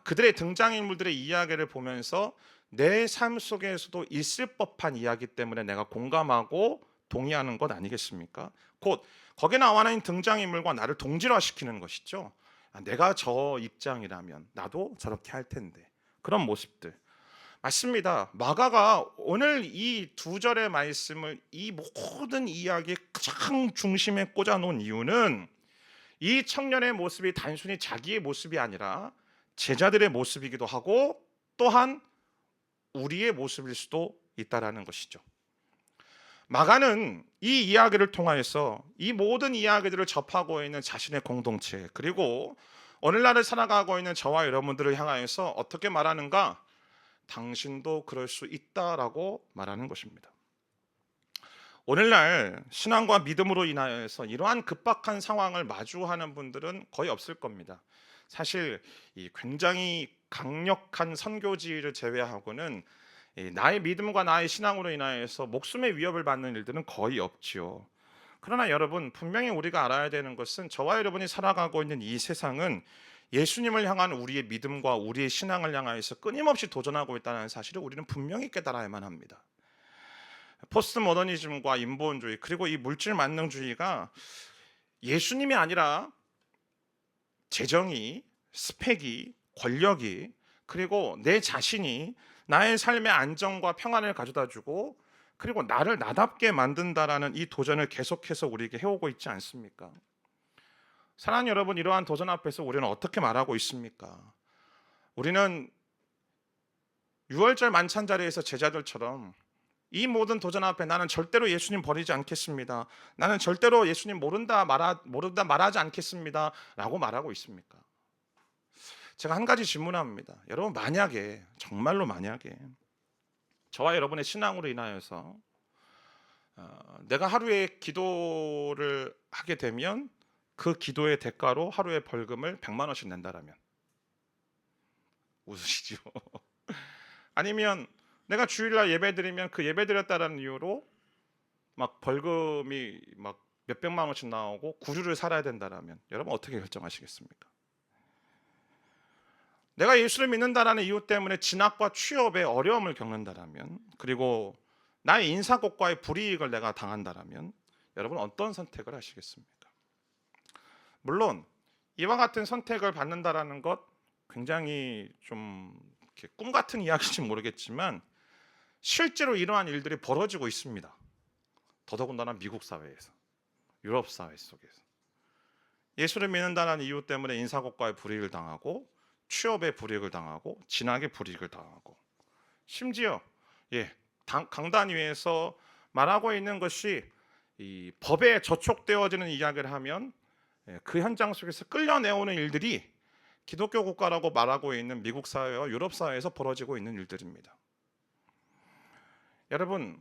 그들의 등장인물들의 이야기를 보면서 내 삶 속에서도 있을 법한 이야기 때문에 내가 공감하고 동의하는 것 아니겠습니까? 곧 거기에 나와 있는 등장인물과 나를 동질화시키는 것이죠. 내가 저 입장이라면 나도 저렇게 할 텐데, 그런 모습들. 맞습니다. 마가가 오늘 이 두 절의 말씀을 이 모든 이야기의 가장 중심에 꽂아놓은 이유는 이 청년의 모습이 단순히 자기의 모습이 아니라 제자들의 모습이기도 하고 또한 우리의 모습일 수도 있다라는 것이죠. 마가는 이 이야기를 통하여서 이 모든 이야기들을 접하고 있는 자신의 공동체, 그리고 오늘날을 살아가고 있는 저와 여러분들을 향하여서 어떻게 말하는가? 당신도 그럴 수 있다라고 말하는 것입니다. 오늘날 신앙과 믿음으로 인하여서 이러한 급박한 상황을 마주하는 분들은 거의 없을 겁니다. 사실 이 굉장히 강력한 선교지를 제외하고는 나의 믿음과 나의 신앙으로 인하여서 목숨의 위협을 받는 일들은 거의 없지요. 그러나 여러분, 분명히 우리가 알아야 되는 것은 저와 여러분이 살아가고 있는 이 세상은 예수님을 향한 우리의 믿음과 우리의 신앙을 향하여서 끊임없이 도전하고 있다는 사실을 우리는 분명히 깨달아야만 합니다. 포스트 모더니즘과 인본주의, 그리고 이 물질 만능주의가 예수님이 아니라 재정이, 스펙이, 권력이, 그리고 내 자신이 나의 삶의 안정과 평안을 가져다주고 그리고 나를 나답게 만든다라는 이 도전을 계속해서 우리에게 해오고 있지 않습니까? 사랑하는 여러분, 이러한 도전 앞에서 우리는 어떻게 말하고 있습니까? 우리는 6월절 만찬 자리에서 제자들처럼 이 모든 도전 앞에 나는 절대로 예수님 버리지 않겠습니다, 나는 절대로 예수님 모른다 말하지 않겠습니다 라고 말하고 있습니까? 제가 한 가지 질문합니다. 여러분, 만약에, 정말로 만약에 저와 여러분의 신앙으로 인하여서 내가 하루에 기도를 하게 되면 그 기도의 대가로 하루의 벌금을 100만 원씩 낸다라면, 웃으시죠? 아니면 내가 주일날 예배드리면 그 예배드렸다라는 이유로 막 벌금이 막 몇백만 원씩 나오고 구주를 살아야 된다라면 여러분 어떻게 결정하시겠습니까? 내가 예수를 믿는다라는 이유 때문에 진학과 취업에 어려움을 겪는다라면, 그리고 나의 인사고과의 불이익을 내가 당한다라면 여러분 어떤 선택을 하시겠습니까? 물론 이와 같은 선택을 받는다라는 것 굉장히 좀 꿈 같은 이야기인지 모르겠지만 실제로 이러한 일들이 벌어지고 있습니다. 더더군다나 미국 사회에서, 유럽 사회 속에서 예수를 믿는다는 이유 때문에 인사고과의 불이익을 당하고 취업의 불이익을 당하고 진학의 불이익을 당하고, 심지어 강단 위에서 말하고 있는 것이 이 법에 저촉되어지는 이야기를 하면 그 현장 속에서 끌려내오는 일들이 기독교 국가라고 말하고 있는 미국 사회와 유럽 사회에서 벌어지고 있는 일들입니다. 여러분,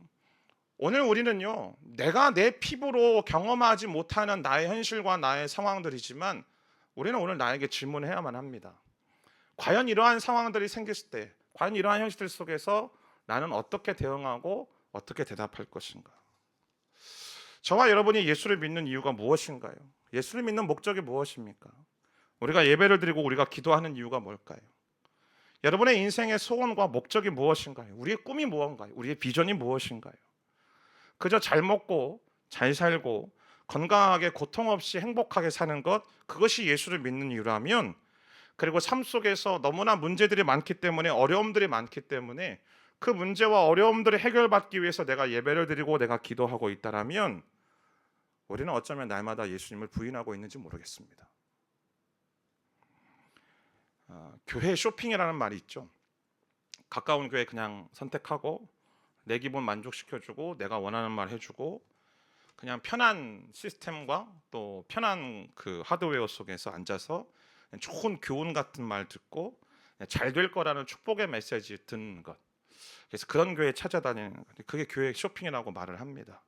오늘 우리는요, 내가 내 피부로 경험하지 못하는 나의 현실과 나의 상황들이지만 우리는 오늘 나에게 질문해야만 합니다. 과연 이러한 상황들이 생겼을 때, 과연 이러한 현실들 속에서 나는 어떻게 대응하고 어떻게 대답할 것인가? 저와 여러분이 예수를 믿는 이유가 무엇인가요? 예수를 믿는 목적이 무엇입니까? 우리가 예배를 드리고 우리가 기도하는 이유가 뭘까요? 여러분의 인생의 소원과 목적이 무엇인가요? 우리의 꿈이 무엇인가요? 우리의 비전이 무엇인가요? 그저 잘 먹고 잘 살고 건강하게 고통 없이 행복하게 사는 것, 그것이 예수를 믿는 이유라면, 그리고 삶 속에서 너무나 문제들이 많기 때문에, 어려움들이 많기 때문에 그 문제와 어려움들을 해결받기 위해서 내가 예배를 드리고 내가 기도하고 있다라면 우리는 어쩌면 날마다 예수님을 부인하고 있는지 모르겠습니다. 교회 쇼핑이라는 말이 있죠. 가까운 교회 그냥 선택하고 내 기분 만족시켜주고 내가 원하는 말 해주고 그냥 편한 시스템과 또 편한 그 하드웨어 속에서 앉아서 좋은 교훈 같은 말 듣고 잘 될 거라는 축복의 메시지 듣는 것. 그래서 그런 교회 찾아다니는 것. 그게 교회 쇼핑이라고 말을 합니다.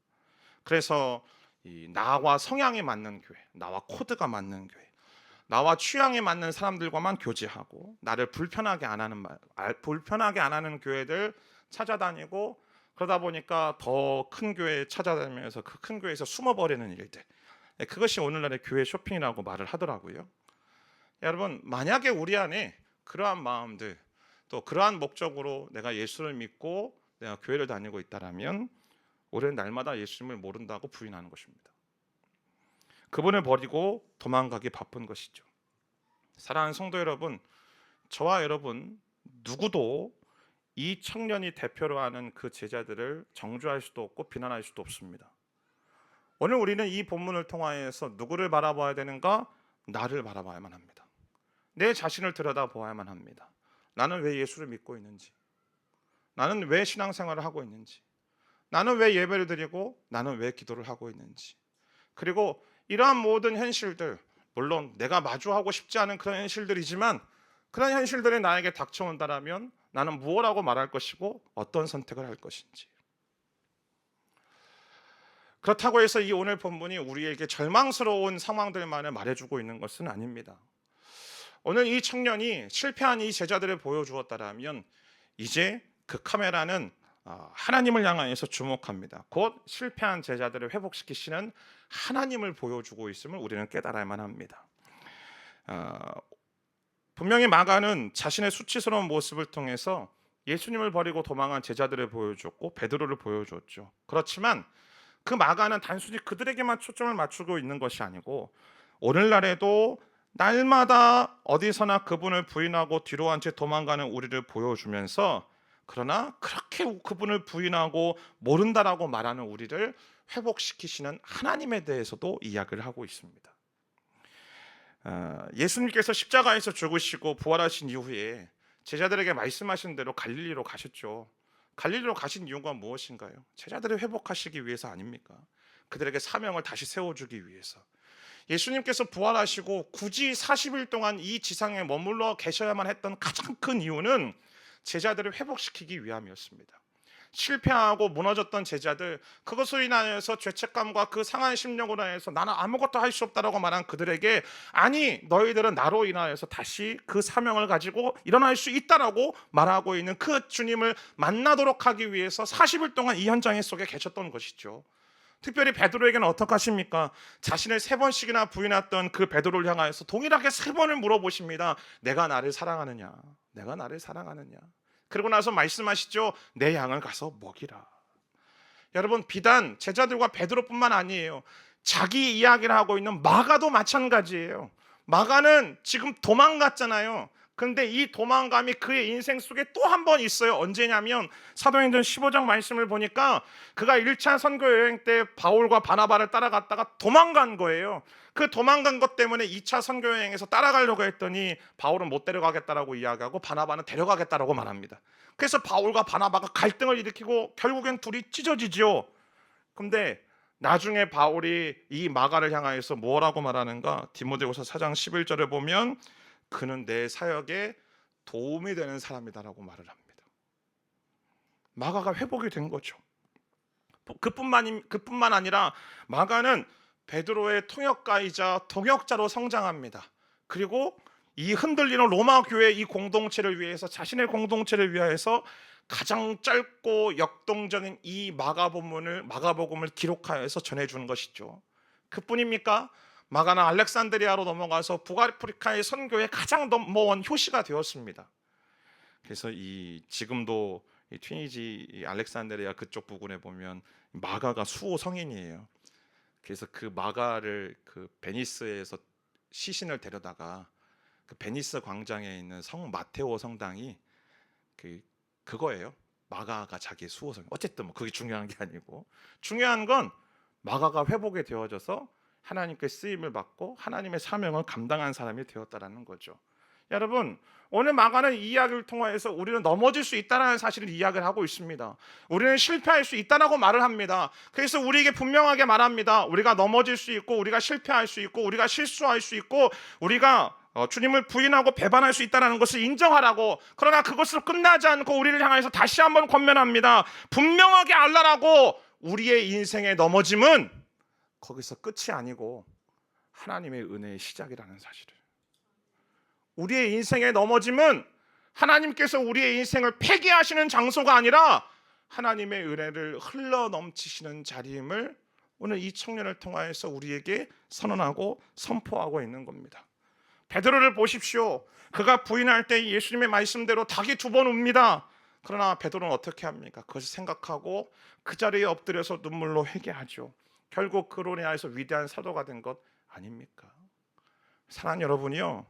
그래서 나와 성향이 맞는 교회, 나와 코드가 맞는 교회, 나와 취향에 맞는 사람들과만 교제하고 나를 불편하게 안 하는 교회들 찾아다니고, 그러다 보니까 더 큰 교회 찾아다니면서 그 큰 교회에서 숨어버리는 일들, 그것이 오늘날의 교회 쇼핑이라고 말을 하더라고요. 여러분, 만약에 우리 안에 그러한 마음들, 또 그러한 목적으로 내가 예수를 믿고 내가 교회를 다니고 있다라면 우리는 날마다 예수님을 모른다고 부인하는 것입니다. 그분을 버리고 도망가기 바쁜 것이죠. 사랑하는 성도 여러분, 저와 여러분 누구도 이 청년이 대표로 하는 그 제자들을 정죄할 수도 없고 비난할 수도 없습니다. 오늘 우리는 이 본문을 통하여서 누구를 바라봐야 되는가? 나를 바라봐야만 합니다. 내 자신을 들여다보아야만 합니다. 나는 왜 예수를 믿고 있는지, 나는 왜 신앙생활을 하고 있는지, 나는 왜 예배를 드리고 나는 왜 기도를 하고 있는지, 그리고 이러한 모든 현실들, 물론 내가 마주하고 싶지 않은 그런 현실들이지만 그런 현실들이 나에게 닥쳐온다라면 나는 무엇라고 말할 것이고 어떤 선택을 할 것인지. 그렇다고 해서 이 오늘 본문이 우리에게 절망스러운 상황들만을 말해주고 있는 것은 아닙니다. 오늘 이 청년이 실패한 이 제자들을 보여주었다라면 이제 그 카메라는 하나님을 향하여서 주목합니다. 곧 실패한 제자들을 회복시키시는 하나님을 보여주고 있음을 우리는 깨달아야만 합니다. 분명히 마가는 자신의 수치스러운 모습을 통해서 예수님을 버리고 도망한 제자들을 보여줬고 베드로를 보여줬죠. 그렇지만 그 마가는 단순히 그들에게만 초점을 맞추고 있는 것이 아니고 오늘날에도 날마다 어디서나 그분을 부인하고 뒤로 한 채 도망가는 우리를 보여주면서 그러나 그렇게 그분을 부인하고 모른다라고 말하는 우리를 회복시키시는 하나님에 대해서도 이야기를 하고 있습니다. 예수님께서 십자가에서 죽으시고 부활하신 이후에 제자들에게 말씀하신 대로 갈릴리로 가셨죠. 갈릴리로 가신 이유가 무엇인가요? 제자들을 회복하시기 위해서 아닙니까? 그들에게 사명을 다시 세워주기 위해서. 예수님께서 부활하시고 굳이 40일 동안 이 지상에 머물러 계셔야만 했던 가장 큰 이유는 제자들을 회복시키기 위함이었습니다. 실패하고 무너졌던 제자들, 그것으로 인하여서 죄책감과 그 상한 심령으로 인해서 나는 아무것도 할 수 없다라고 말한 그들에게 아니 너희들은 나로 인하여서 다시 그 사명을 가지고 일어날 수 있다라고 말하고 있는 그 주님을 만나도록 하기 위해서 40일 동안 이 현장 속에 계셨던 것이죠. 특별히 베드로에게는 어떻게 하십니까? 자신을 3번씩이나 부인했던 그 베드로를 향하여서 동일하게 3번을 물어보십니다. 내가 나를 사랑하느냐? 내가 나를 사랑하느냐? 그리고 나서 말씀하시죠. 내 양을 가서 먹이라. 여러분, 비단 제자들과 베드로뿐만 아니에요. 자기 이야기를 하고 있는 마가도 마찬가지예요. 마가는 지금 도망갔잖아요. 그런데 이 도망감이 그의 인생 속에 또 한 번 있어요. 언제냐면 사도행전 15장 말씀을 보니까 그가 1차 선교 여행 때 바울과 바나바를 따라갔다가 도망간 거예요. 그 도망간 것 때문에 2차 선교 여행에서 따라가려고 했더니 바울은 못 데려가겠다라고 이야기하고 바나바는 데려가겠다라고 말합니다. 그래서 바울과 바나바가 갈등을 일으키고 결국엔 둘이 찢어지죠. 그런데 나중에 바울이 이 마가를 향하여서 뭐라고 말하는가? 디모데후서 4장 11절에 보면 그는 내 사역에 도움이 되는 사람이다라고 말을 합니다. 마가가 회복이 된 거죠. 그뿐만 아니라 마가는 베드로의 통역가이자 동역자로 성장합니다. 그리고 이 흔들리는 로마 교회 이 공동체를 위해서 자신의 공동체를 위하여서 가장 짧고 역동적인 이 마가복음을 기록하여서 전해주는 것이죠. 그뿐입니까? 마가는 알렉산드리아로 넘어가서 북아프리카의 선교의 가장 넘버원 효시가 되었습니다. 그래서 지금도 튀니지 알렉산드리아 그쪽 부근에 보면 마가가 수호 성인이에요. 그래서 그 마가를 그 베니스에서 시신을 데려다가 그 베니스 광장에 있는 성 마테오 성당이 그거예요. 마가가 자기의 수호 성인. 어쨌든 뭐 그게 중요한 게 아니고 중요한 건 마가가 회복이 되어져서 하나님께 쓰임을 받고 하나님의 사명을 감당한 사람이 되었다라는 거죠. 여러분, 오늘 마가는 이 이야기를 통해서 우리는 넘어질 수 있다는 사실을 이야기를 하고 있습니다. 우리는 실패할 수 있다라고 말을 합니다. 그래서 우리에게 분명하게 말합니다. 우리가 넘어질 수 있고 우리가 실패할 수 있고 우리가 실수할 수 있고 우리가 주님을 부인하고 배반할 수 있다는 것을 인정하라고. 그러나 그것으로 끝나지 않고 우리를 향해서 다시 한번 권면합니다. 분명하게 알라라고. 우리의 인생의 넘어짐은 거기서 끝이 아니고 하나님의 은혜의 시작이라는 사실을. 우리의 인생의 넘어짐은 하나님께서 우리의 인생을 폐기하시는 장소가 아니라 하나님의 은혜를 흘러 넘치시는 자리임을 오늘 이 청년을 통하여서 우리에게 선언하고 선포하고 있는 겁니다. 베드로를 보십시오. 그가 부인할 때 예수님의 말씀대로 닭이 2번 웁니다. 그러나 베드로는 어떻게 합니까? 그것을 생각하고 그 자리에 엎드려서 눈물로 회개하죠. 결국 그로 인하여서 위대한 사도가 된 것 아닙니까? 사랑하는 여러분이요,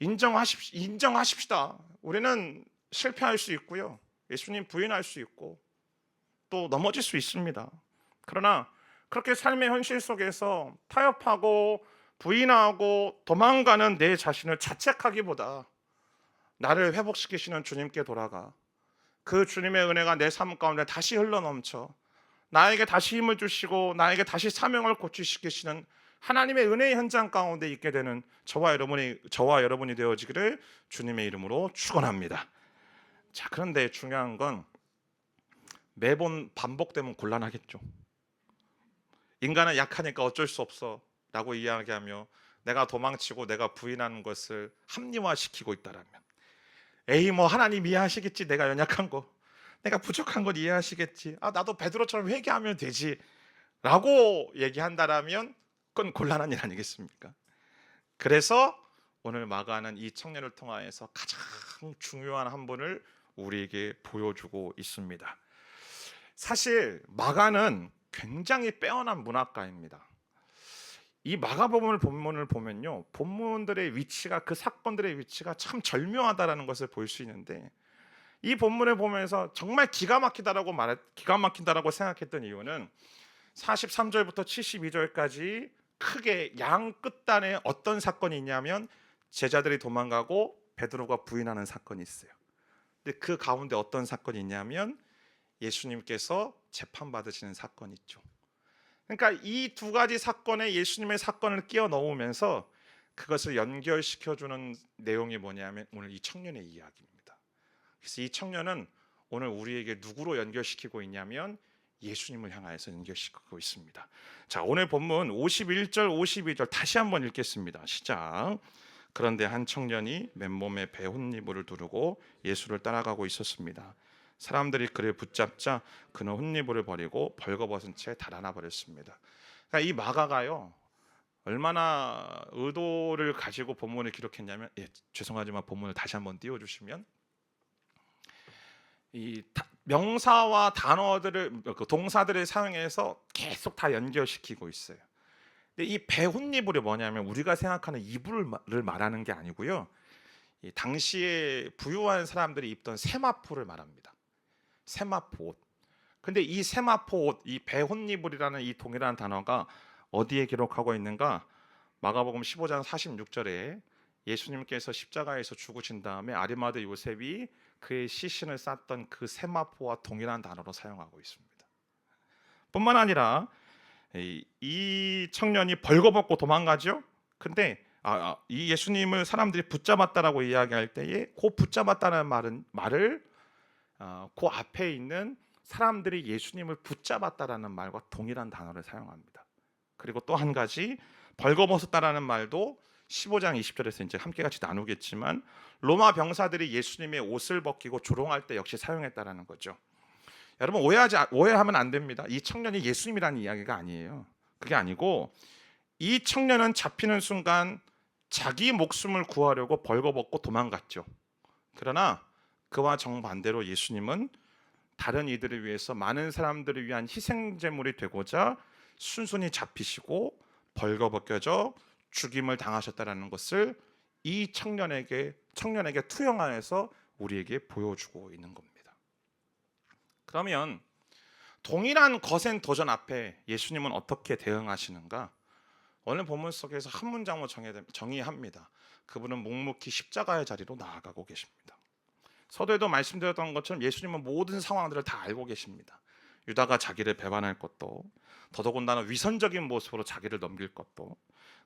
인정하십시다. 우리는 실패할 수 있고요, 예수님 부인할 수 있고 또 넘어질 수 있습니다. 그러나 그렇게 삶의 현실 속에서 타협하고 부인하고 도망가는 내 자신을 자책하기보다 나를 회복시키시는 주님께 돌아가 그 주님의 은혜가 내 삶 가운데 다시 흘러넘쳐 나에게 다시 힘을 주시고 나에게 다시 사명을 고취시키시는 하나님의 은혜의 현장 가운데 있게 되는 저와 여러분이 되어지기를 주님의 이름으로 축원합니다. 자, 그런데 중요한 건 매번 반복되면 곤란하겠죠. 인간은 약하니까 어쩔 수 없어 라고 이야기하며 내가 도망치고 내가 부인하는 것을 합리화시키고 있다라면, 에이 뭐 하나님 이해하시겠지, 내가 연약한 거, 내가 부족한 걸 이해하시겠지, 나도 베드로처럼 회개하면 되지 라고 얘기한다라면 그건 곤란한 일 아니겠습니까? 그래서 오늘 마가는 이 청년을 통하여서 가장 중요한 한 분을 우리에게 보여주고 있습니다. 사실 마가는 굉장히 빼어난 문학가입니다. 이 마가복음을 본문을 보면요, 본문들의 위치가, 그 사건들의 위치가 참 절묘하다라는 것을 볼 수 있는데, 이 본문을 보면서 정말 기가 막힌다라고 생각했던 이유는 43절부터 72절까지 크게 양 끝단에 어떤 사건이 있냐면 제자들이 도망가고 베드로가 부인하는 사건이 있어요. 근데 그 가운데 어떤 사건이 있냐면 예수님께서 재판받으시는 사건이 있죠. 그러니까 이 2가지 사건에 예수님의 사건을 끼워 넣으면서 그것을 연결시켜주는 내용이 뭐냐면 오늘 이 청년의 이야기입니다. 그래서 이 청년은 오늘 우리에게 누구로 연결시키고 있냐면 예수님을 향하여서 연결시키고 있습니다. 자, 오늘 본문 51절 52절 다시 한번 읽겠습니다. 시작. 그런데 한 청년이 맨몸에 배 혼니부를 두르고 예수를 따라가고 있었습니다. 사람들이 그를 붙잡자 그는 혼니부를 버리고 벌거벗은 채 달아나 버렸습니다. 그러니까 이 마가가요, 얼마나 의도를 가지고 본문을 기록했냐면, 죄송하지만 본문을 다시 한번 띄워주시면, 이 명사와 단어들을, 동사들을 사용해서 계속 다 연결시키고 있어요. 근데 이 배혼이불이 뭐냐면 우리가 생각하는 이불을 말하는 게 아니고요, 이 당시에 부유한 사람들이 입던 세마포를 말합니다. 세마포 옷. 근데 이 세마포 옷, 이 배혼이불이라는 이 동일한 단어가 어디에 기록하고 있는가? 마가복음 15장 46절에 예수님께서 십자가에서 죽으신 다음에 아리마대 요셉이 그의 시신을 쌌던 그 세마포와 동일한 단어로 사용하고 있습니다. 뿐만 아니라 이 청년이 벌거벗고 도망가죠. 근데 이 예수님을 사람들이 붙잡았다라고 이야기할 때에 그 붙잡았다는 말을 그 앞에 있는 사람들이 예수님을 붙잡았다라는 말과 동일한 단어를 사용합니다. 그리고 또 한 가지, 벌거벗었다라는 말도 15장 20절에서 이제 함께 같이 나누겠지만 로마 병사들이 예수님의 옷을 벗기고 조롱할 때 역시 사용했다라는 거죠. 여러분 오해하면 안 됩니다. 이 청년이 예수님이라는 이야기가 아니에요. 그게 아니고 이 청년은 잡히는 순간 자기 목숨을 구하려고 벌거벗고 도망갔죠. 그러나 그와 정반대로 예수님은 다른 이들을 위해서 많은 사람들을 위한 희생제물이 되고자 순순히 잡히시고 벌거벗겨져 죽임을 당하셨다는 것을 이 청년에게 투영하여서 우리에게 보여주고 있는 겁니다. 그러면 동일한 거센 도전 앞에 예수님은 어떻게 대응하시는가? 오늘 본문 속에서 한 문장으로 정의합니다. 그분은 묵묵히 십자가의 자리로 나아가고 계십니다. 서두에도 말씀드렸던 것처럼 예수님은 모든 상황들을 다 알고 계십니다. 유다가 자기를 배반할 것도, 더더군다나 위선적인 모습으로 자기를 넘길 것도,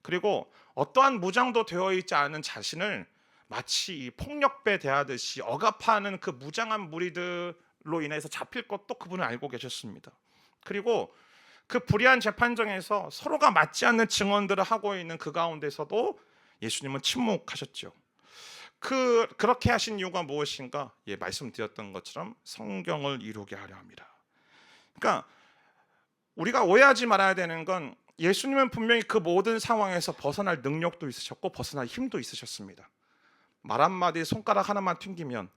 그리고 어떠한 무장도 되어 있지 않은 자신을 마치 이 폭력배 대하듯이 억압하는 그 무장한 무리들로 인해서 잡힐 것도 그분은 알고 계셨습니다. 그리고 그 불의한 재판정에서 서로가 맞지 않는 증언들을 하고 있는 그 가운데서도 예수님은 침묵하셨죠. 그렇게 하신 이유가 무엇인가? 말씀드렸던 것처럼 성경을 이루게 하려 합니다. 그러니까 우리가 오해하지 말아야 되는 건 예수님은 분명히 그 모든 상황에서 벗어날 능력도 있으셨고 벗어날 힘도 있으셨습니다. 말 한마디 손가락 하나만 튕기면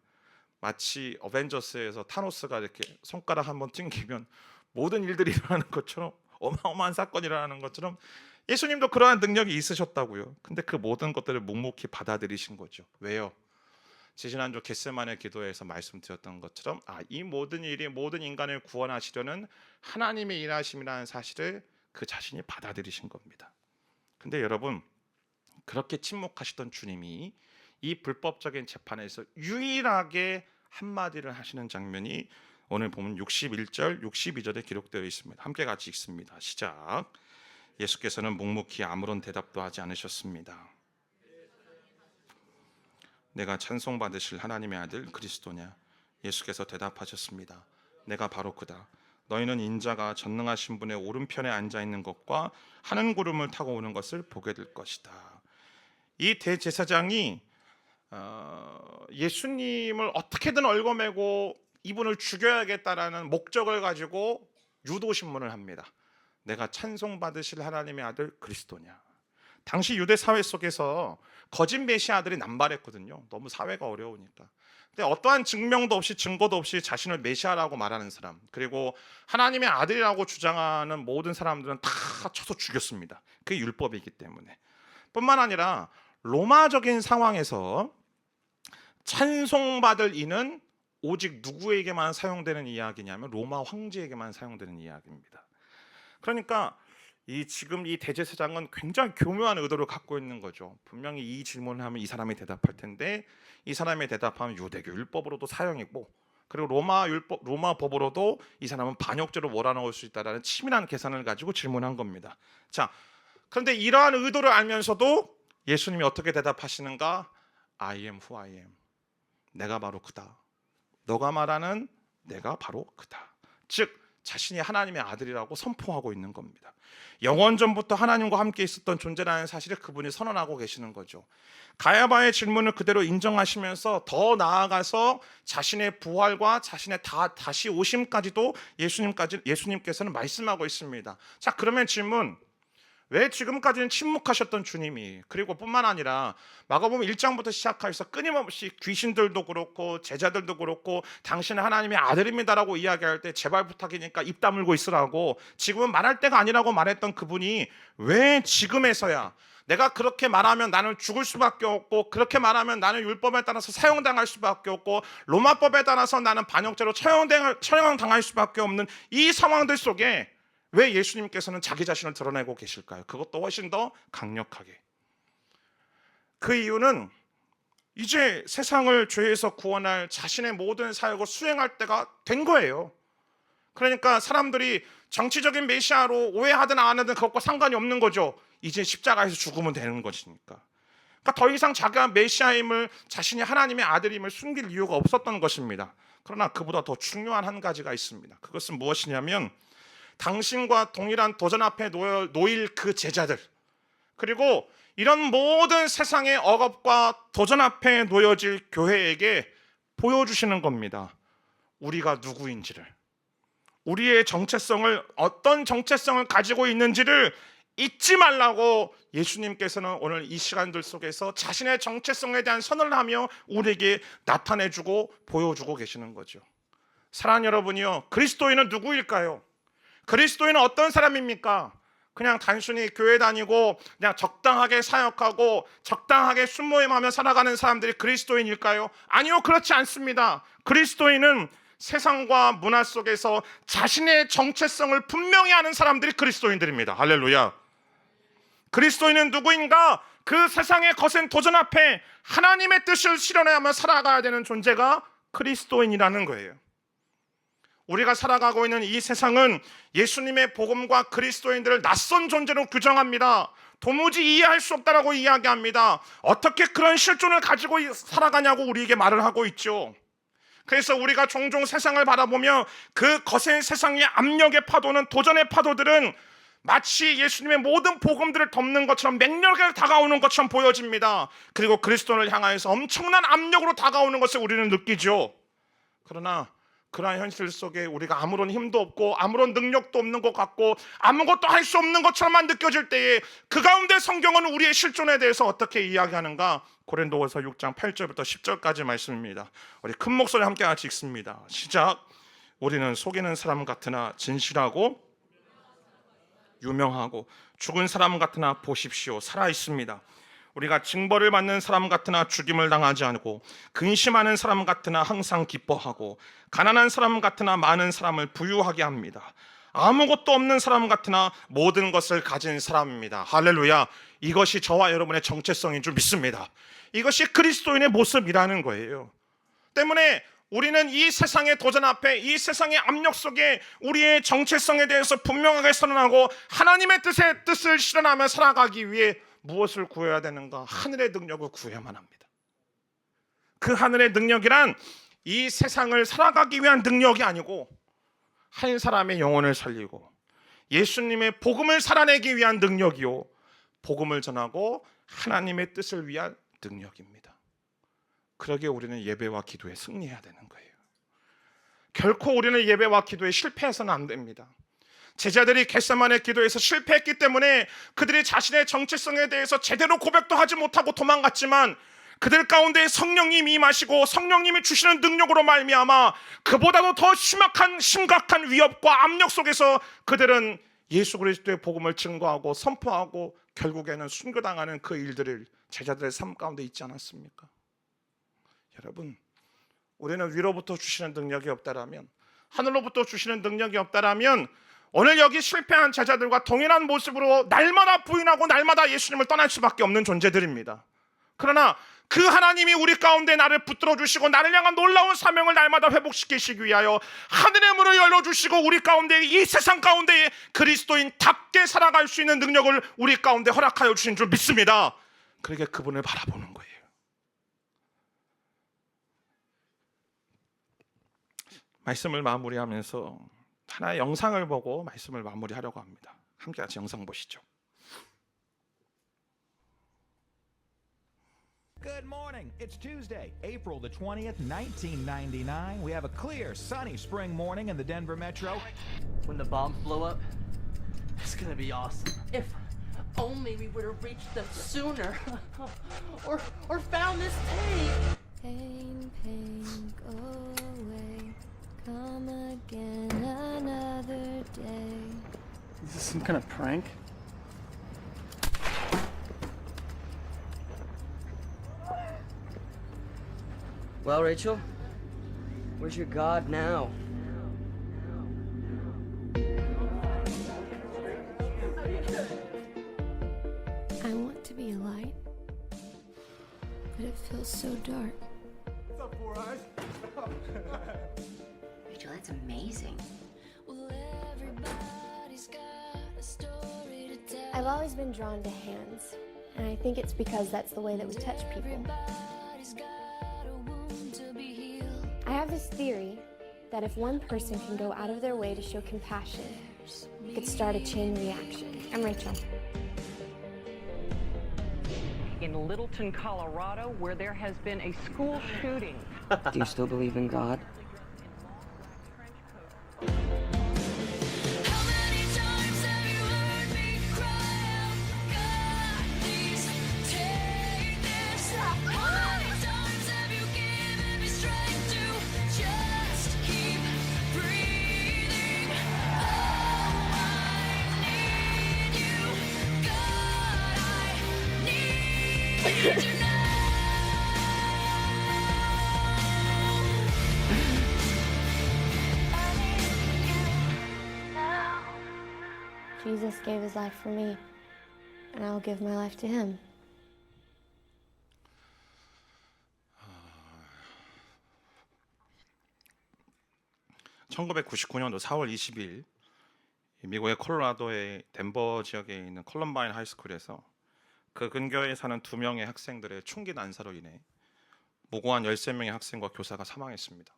마치 어벤져스에서 타노스가 이렇게 손가락 한번 튕기면 모든 일들이 일어나는 것처럼 어마어마한 사건이 일어나는 것처럼 예수님도 그러한 능력이 있으셨다고요. 근데 그 모든 것들을 묵묵히 받아들이신 거죠. 왜요? 지난주 겟세마네 기도에서 말씀드렸던 것처럼 이 모든 일이 모든 인간을 구원하시려는 하나님의 일하심이라는 사실을 그 자신이 받아들이신 겁니다. 근데 여러분, 그렇게 침묵하시던 주님이 이 불법적인 재판에서 유일하게 한마디를 하시는 장면이 오늘 보면 61절, 62절에 기록되어 있습니다. 함께 같이 읽습니다. 시작. 예수께서는 묵묵히 아무런 대답도 하지 않으셨습니다. 내가 찬송받으실 하나님의 아들 그리스도냐? 예수께서 대답하셨습니다. 내가 바로 그다. 너희는 인자가 전능하신 분의 오른편에 앉아있는 것과 하늘 구름을 타고 오는 것을 보게 될 것이다. 이 대제사장이 예수님을 어떻게든 얽어매고 이분을 죽여야겠다라는 목적을 가지고 유도신문을 합니다. 내가 찬송받으실 하나님의 아들 그리스도냐? 당시 유대 사회 속에서 거짓 메시아들이 남발했거든요. 너무 사회가 어려우니까. 근데 어떠한 증명도 없이 증거도 없이 자신을 메시아라고 말하는 사람, 그리고 하나님의 아들이라고 주장하는 모든 사람들은 다 쳐서 죽였습니다. 그게 율법이기 때문에. 뿐만 아니라 로마적인 상황에서 찬송받을 이는 오직 누구에게만 사용되는 이야기냐면 로마 황제에게만 사용되는 이야기입니다. 그러니까 지금 이 대제사장은 굉장히 교묘한 의도를 갖고 있는 거죠. 분명히 이 질문을 하면 이 사람이 대답할 텐데 이 사람이 대답하면 유대교 율법으로도 사형이고, 그리고 로마 법으로도 이 사람은 반역죄로 몰아넣을 수 있다라는 치밀한 계산을 가지고 질문한 겁니다. 자, 그런데 이러한 의도를 알면서도 예수님이 어떻게 대답하시는가? I am who I am. 내가 바로 그다. 너가 말하는 내가 바로 그다. 즉 자신이 하나님의 아들이라고 선포하고 있는 겁니다. 영원전부터 하나님과 함께 있었던 존재라는 사실을 그분이 선언하고 계시는 거죠. 가야바의 질문을 그대로 인정하시면서 더 나아가서 자신의 부활과 자신의 다시 오심까지도 예수님께서는 말씀하고 있습니다. 자, 그러면 질문, 왜 지금까지는 침묵하셨던 주님이, 그리고 뿐만 아니라 마가복음 1장부터 시작해서 끊임없이 귀신들도 그렇고 제자들도 그렇고 당신은 하나님의 아들입니다라고 이야기할 때 제발 부탁이니까 입 다물고 있으라고, 지금은 말할 때가 아니라고 말했던 그분이 왜 지금에서야 내가 그렇게 말하면 나는 죽을 수밖에 없고, 그렇게 말하면 나는 율법에 따라서 사형당할 수밖에 없고, 로마법에 따라서 나는 반역죄로 처형당할 수밖에 없는 이 상황들 속에 왜 예수님께서는 자기 자신을 드러내고 계실까요? 그것도 훨씬 더 강력하게. 그 이유는 이제 세상을 죄에서 구원할 자신의 모든 사역을 수행할 때가 된 거예요. 그러니까 사람들이 정치적인 메시아로 오해하든 안 하든 그것과 상관이 없는 거죠. 이제 십자가에서 죽으면 되는 것이니까. 그러니까 더 이상 자기가 메시아임을, 자신이 하나님의 아들임을 숨길 이유가 없었던 것입니다. 그러나 그보다 더 중요한 한 가지가 있습니다. 그것은 무엇이냐면 당신과 동일한 도전 앞에 놓일 그 제자들, 그리고 이런 모든 세상의 억압과 도전 앞에 놓여질 교회에게 보여주시는 겁니다. 우리가 누구인지를, 우리의 정체성을, 어떤 정체성을 가지고 있는지를 잊지 말라고 예수님께서는 오늘 이 시간들 속에서 자신의 정체성에 대한 선언을 하며 우리에게 나타내주고 보여주고 계시는 거죠. 사랑하는 여러분이요, 그리스도인은 누구일까요? 그리스도인은 어떤 사람입니까? 그냥 단순히 교회 다니고 그냥 적당하게 사역하고 적당하게 순모임하며 살아가는 사람들이 그리스도인일까요? 아니요, 그렇지 않습니다. 그리스도인은 세상과 문화 속에서 자신의 정체성을 분명히 하는 사람들이 그리스도인들입니다. 할렐루야. 그리스도인은 누구인가? 그 세상의 거센 도전 앞에 하나님의 뜻을 실현하며 살아가야 되는 존재가 그리스도인이라는 거예요. 우리가 살아가고 있는 이 세상은 예수님의 복음과 그리스도인들을 낯선 존재로 규정합니다. 도무지 이해할 수 없다라고 이야기합니다. 어떻게 그런 실존을 가지고 살아가냐고 우리에게 말을 하고 있죠. 그래서 우리가 종종 세상을 바라보며 그 거센 세상의 압력의 파도는, 도전의 파도들은 마치 예수님의 모든 복음들을 덮는 것처럼 맹렬하게 다가오는 것처럼 보여집니다. 그리고 그리스도를 향하여서 엄청난 압력으로 다가오는 것을 우리는 느끼죠. 그러나 그러한 현실 속에 우리가 아무런 힘도 없고 아무런 능력도 없는 것 같고 아무것도 할 수 없는 것처럼만 느껴질 때에 그 가운데 성경은 우리의 실존에 대해서 어떻게 이야기하는가? 고린도후서 6장 8절부터 10절까지 말씀입니다. 우리 큰 목소리 함께 같이 읽습니다. 시작. 우리는 속이는 사람 같으나 진실하고 유명하고 죽은 사람 같으나 보십시오 살아 있습니다. 우리가 징벌을 받는 사람 같으나 죽임을 당하지 않고 근심하는 사람 같으나 항상 기뻐하고 가난한 사람 같으나 많은 사람을 부유하게 합니다. 아무것도 없는 사람 같으나 모든 것을 가진 사람입니다. 할렐루야. 이것이 저와 여러분의 정체성인 줄 믿습니다. 이것이 그리스도인의 모습이라는 거예요. 때문에 우리는 이 세상의 도전 앞에, 이 세상의 압력 속에 우리의 정체성에 대해서 분명하게 선언하고 하나님의 뜻을 실현하며 살아가기 위해 무엇을 구해야 되는가? 하늘의 능력을 구해야만 합니다. 그 하늘의 능력이란 이 세상을 살아가기 위한 능력이 아니고 한 사람의 영혼을 살리고 예수님의 복음을 살아내기 위한 능력이요, 복음을 전하고 하나님의 뜻을 위한 능력입니다. 그러기에 우리는 예배와 기도에 승리해야 되는 거예요. 결코 우리는 예배와 기도에 실패해서는 안 됩니다. 제자들이 겟세마네 기도에서 실패했기 때문에 그들이 자신의 정체성에 대해서 제대로 고백도 하지 못하고 도망갔지만 그들 가운데 성령님이 임하시고 성령님이 주시는 능력으로 말미암아 그보다도 더 심각한 위협과 압력 속에서 그들은 예수 그리스도의 복음을 증거하고 선포하고 결국에는 순교당하는 그 일들을 제자들의 삶 가운데 있지 않았습니까? 여러분, 우리는 위로부터 주시는 능력이 없다라면, 하늘로부터 주시는 능력이 없다라면 오늘 여기 실패한 제자들과 동일한 모습으로 날마다 부인하고 날마다 예수님을 떠날 수밖에 없는 존재들입니다. 그러나 그 하나님이 우리 가운데 나를 붙들어 주시고 나를 향한 놀라운 사명을 날마다 회복시키시기 위하여 하늘의 문을 열어주시고 우리 가운데, 이 세상 가운데 그리스도인답게 살아갈 수 있는 능력을 우리 가운데 허락하여 주신 줄 믿습니다. 그러게 그분을 바라보는 거예요. 말씀을 마무리하면서 하나의 영상을 보고 말씀을 마무리하려고 합니다. 함께 같이 영상 보시죠. Good morning. It's Tuesday, April the 20th, 1999. We have a clear, sunny spring morning in the Denver metro. When the bombs blow up, it's gonna be awesome. If only we would have reached them sooner, or found this tape. Pain, pain, go away. Come again another day. Is this some kind of prank? Well, Rachel, where's your God now? I want to be a light, but it feels so dark. Rachel, that's amazing. I've always been drawn to hands, and I think it's because that's the way that we touch people. I have this theory that if one person can go out of their way to show compassion, it could start a chain reaction. I'm Rachel. In Littleton, Colorado, where there has been a school shooting. Do you still believe in God? Jesus gave his life for me, and I'll give my life to him. (1999년도 4월 20일) 미국의 콜로라도의 덴버 지역에 있는 컬럼바인 하이스쿨에서 그 근교에 사는 2명의 학생들의 총기 난사로 인해 무고한 13명의 학생과 교사가 사망했습니다.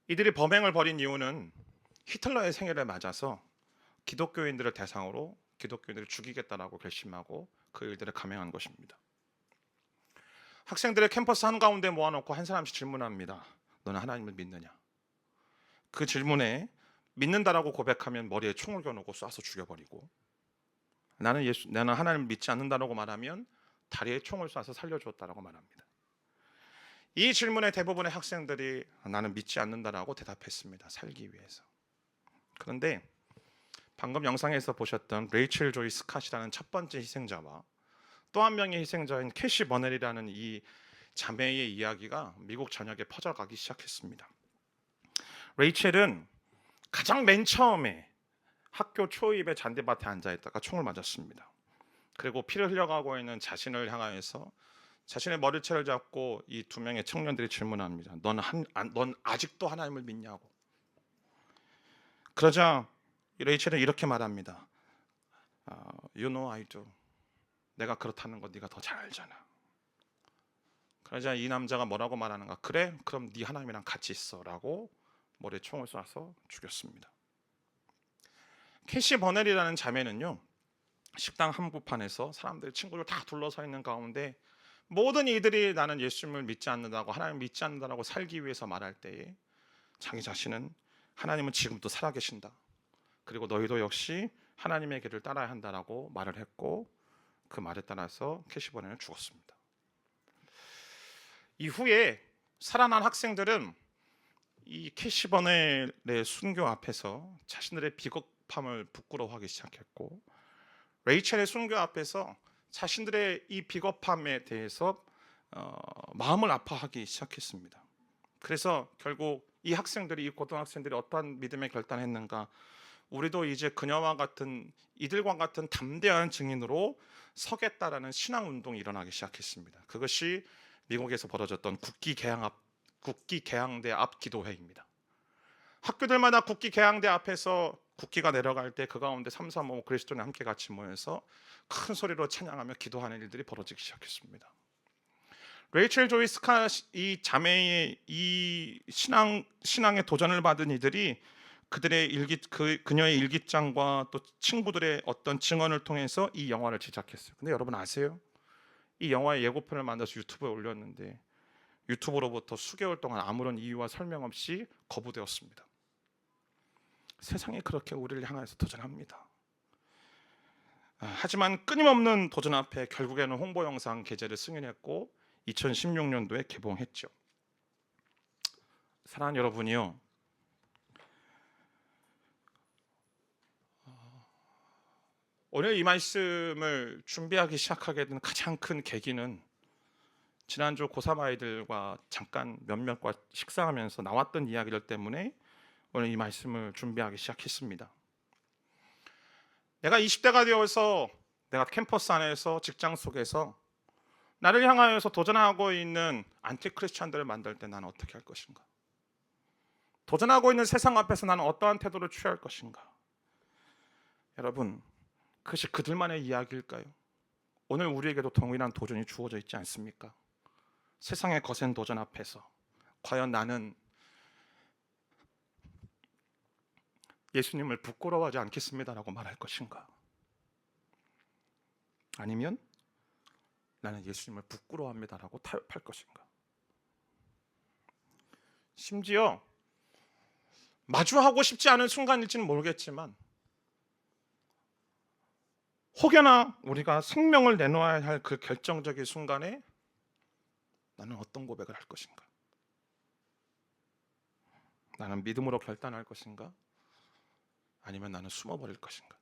이들이 범행을 벌인 이유는 히틀러의 생일을 맞아서 기독교인들을 대상으로 기독교인들을 죽이겠다라고 결심하고 그 일들을 감행한 것입니다. 학생들의 캠퍼스 한가운데 모아놓고 한 사람씩 질문합니다. 너는 하나님을 믿느냐? 그 질문에 믿는다라고 고백하면 머리에 총을 겨누고 쏴서 죽여버리고, 나는 하나님을 믿지 않는다라고 말하면 다리에 총을 쏴서 살려주었다라고 말합니다. 이 질문에 대부분의 학생들이 나는 믿지 않는다라고 대답했습니다. 살기 위해서. 그런데 방금 영상에서 보셨던 레이첼 조이 스캇이라는 첫 번째 희생자와 또 한 명의 희생자인 캐시 버넬이라는 이 자매의 이야기가 미국 전역에 퍼져가기 시작했습니다. 레이첼은 가장 맨 처음에 학교 초입에 잔디밭에 앉아있다가 총을 맞았습니다. 그리고 피를 흘려가고 있는 자신을 향하여서 자신의 머리채를 잡고 이 두 명의 청년들이 질문합니다. 넌 아직도 하나님을 믿냐고. 그러자 레이첼은 이렇게 말합니다. You know I do. 내가 그렇다는 거 네가 더 잘 알잖아. 그러자 이 남자가 뭐라고 말하는가? 그래? 그럼 네 하나님이랑 같이 있어라고 머리에 총을 쏴서 죽였습니다. 캐시 버넬이라는 자매는요, 식당 한복판에서 사람들 친구들 다 둘러서 있는 가운데 모든 이들이 나는 예수님을 믿지 않는다고, 하나님을 믿지 않는다고 살기 위해서 말할 때에 자기 자신은 하나님은 지금도 살아계신다. 그리고 너희도 역시 하나님의 길을 따라야 한다라고 말을 했고, 그 말에 따라서 캐시 버넬은 죽었습니다. 이후에 살아난 학생들은 이 캐시 버넬의 순교 앞에서 자신들의 비겁함을 부끄러워하기 시작했고, 레이첼의 순교 앞에서 자신들의 이 비겁함에 대해서 마음을 아파하기 시작했습니다. 그래서 결국 이 학생들이, 이 고등학생들이 어떠한 믿음의 결단을 했는가? 우리도 이제 그녀와 같은, 이들과 같은 담대한 증인으로 서겠다라는 신앙 운동이 일어나기 시작했습니다. 그것이 미국에서 벌어졌던 국기 개항대 앞 기도회입니다. 학교들마다 국기 개항대 앞에서 국기가 내려갈 때 그 가운데 335 그리스도인이 함께 같이 모여서 큰 소리로 찬양하며 기도하는 일들이 벌어지기 시작했습니다. 레이첼 조이 스캇 이 자매의 이 신앙의 도전을 받은 이들이 그들의 그녀의 일기장과 또 친구들의 어떤 증언을 통해서 이 영화를 제작했어요. 근데 여러분 아세요? 이 영화의 예고편을 만들어서 유튜브에 올렸는데 유튜브로부터 수개월 동안 아무런 이유와 설명 없이 거부되었습니다. 세상이 그렇게 우리를 향해서 도전합니다. 하지만 끊임없는 도전 앞에 결국에는 홍보 영상 게재를 승인했고 2016년도에 개봉했죠. 사랑하는 여러분이요, 오늘 이 말씀을 준비하기 시작하게 된 가장 큰 계기는 지난주 고3 아이들과 잠깐 몇몇과 식사하면서 나왔던 이야기들 때문에 오늘 이 말씀을 준비하기 시작했습니다. 내가 20대가 되어서 내가 캠퍼스 안에서, 직장 속에서 나를 향하여서 도전하고 있는 안티크리스찬들을 만들 때 나는 어떻게 할 것인가? 도전하고 있는 세상 앞에서 나는 어떠한 태도를 취할 것인가? 여러분, 그것이 그들만의 이야기일까요? 오늘 우리에게도 동일한 도전이 주어져 있지 않습니까? 세상의 거센 도전 앞에서 과연 나는 예수님을 부끄러워하지 않겠습니다라고 말할 것인가? 아니면 나는 예수님을 부끄러워합니다라고 타협할 것인가? 심지어 마주하고 싶지 않은 순간일지는 모르겠지만 혹여나 우리가 생명을 내놓아야 할 그 결정적인 순간에 나는 어떤 고백을 할 것인가? 나는 믿음으로 결단할 것인가? 아니면 나는 숨어버릴 것인가?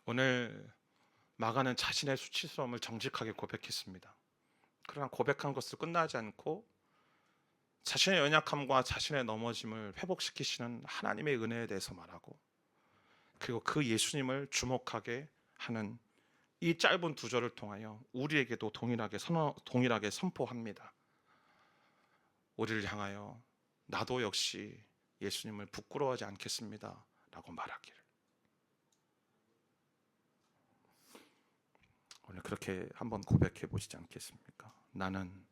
오늘 마가는 자신의 수치스러움을 정직하게 고백했습니다. 그러나 고백한 것으로 끝나지 않고 자신의 연약함과 자신의 넘어짐을 회복시키시는 하나님의 은혜에 대해서 말하고, 그리고 그 예수님을 주목하게 하는 이 짧은 두 절을 통하여 우리에게도 동일하게 선포합니다. 우리를 향하여 나도 역시 예수님을 부끄러워하지 않겠습니다 라고 말하기를. 오늘 그렇게 한번 고백해 보시지 않겠습니까? 나는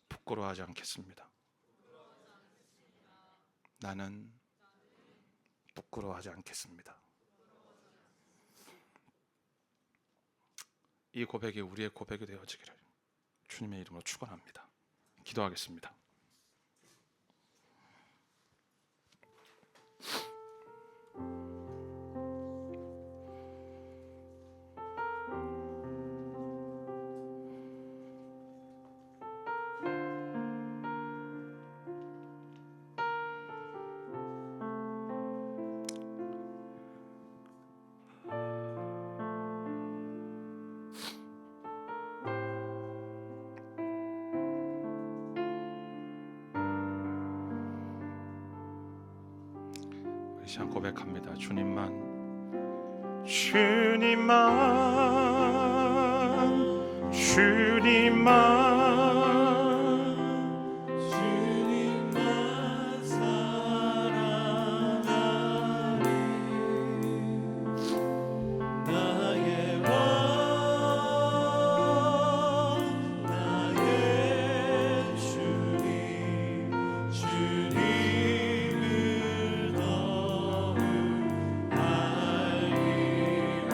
부끄러워하지 않겠습니다. 나는 부끄러워하지 않겠습니다. 이 고백이 우리의 고백이 되어지기를 주님의 이름으로 축원합니다. 기도하겠습니다. 이 시간 고백합니다. 주님만, 주님만, 주님만 사랑하니 나의 왕, 나의 주님, 주님을 더욱 알기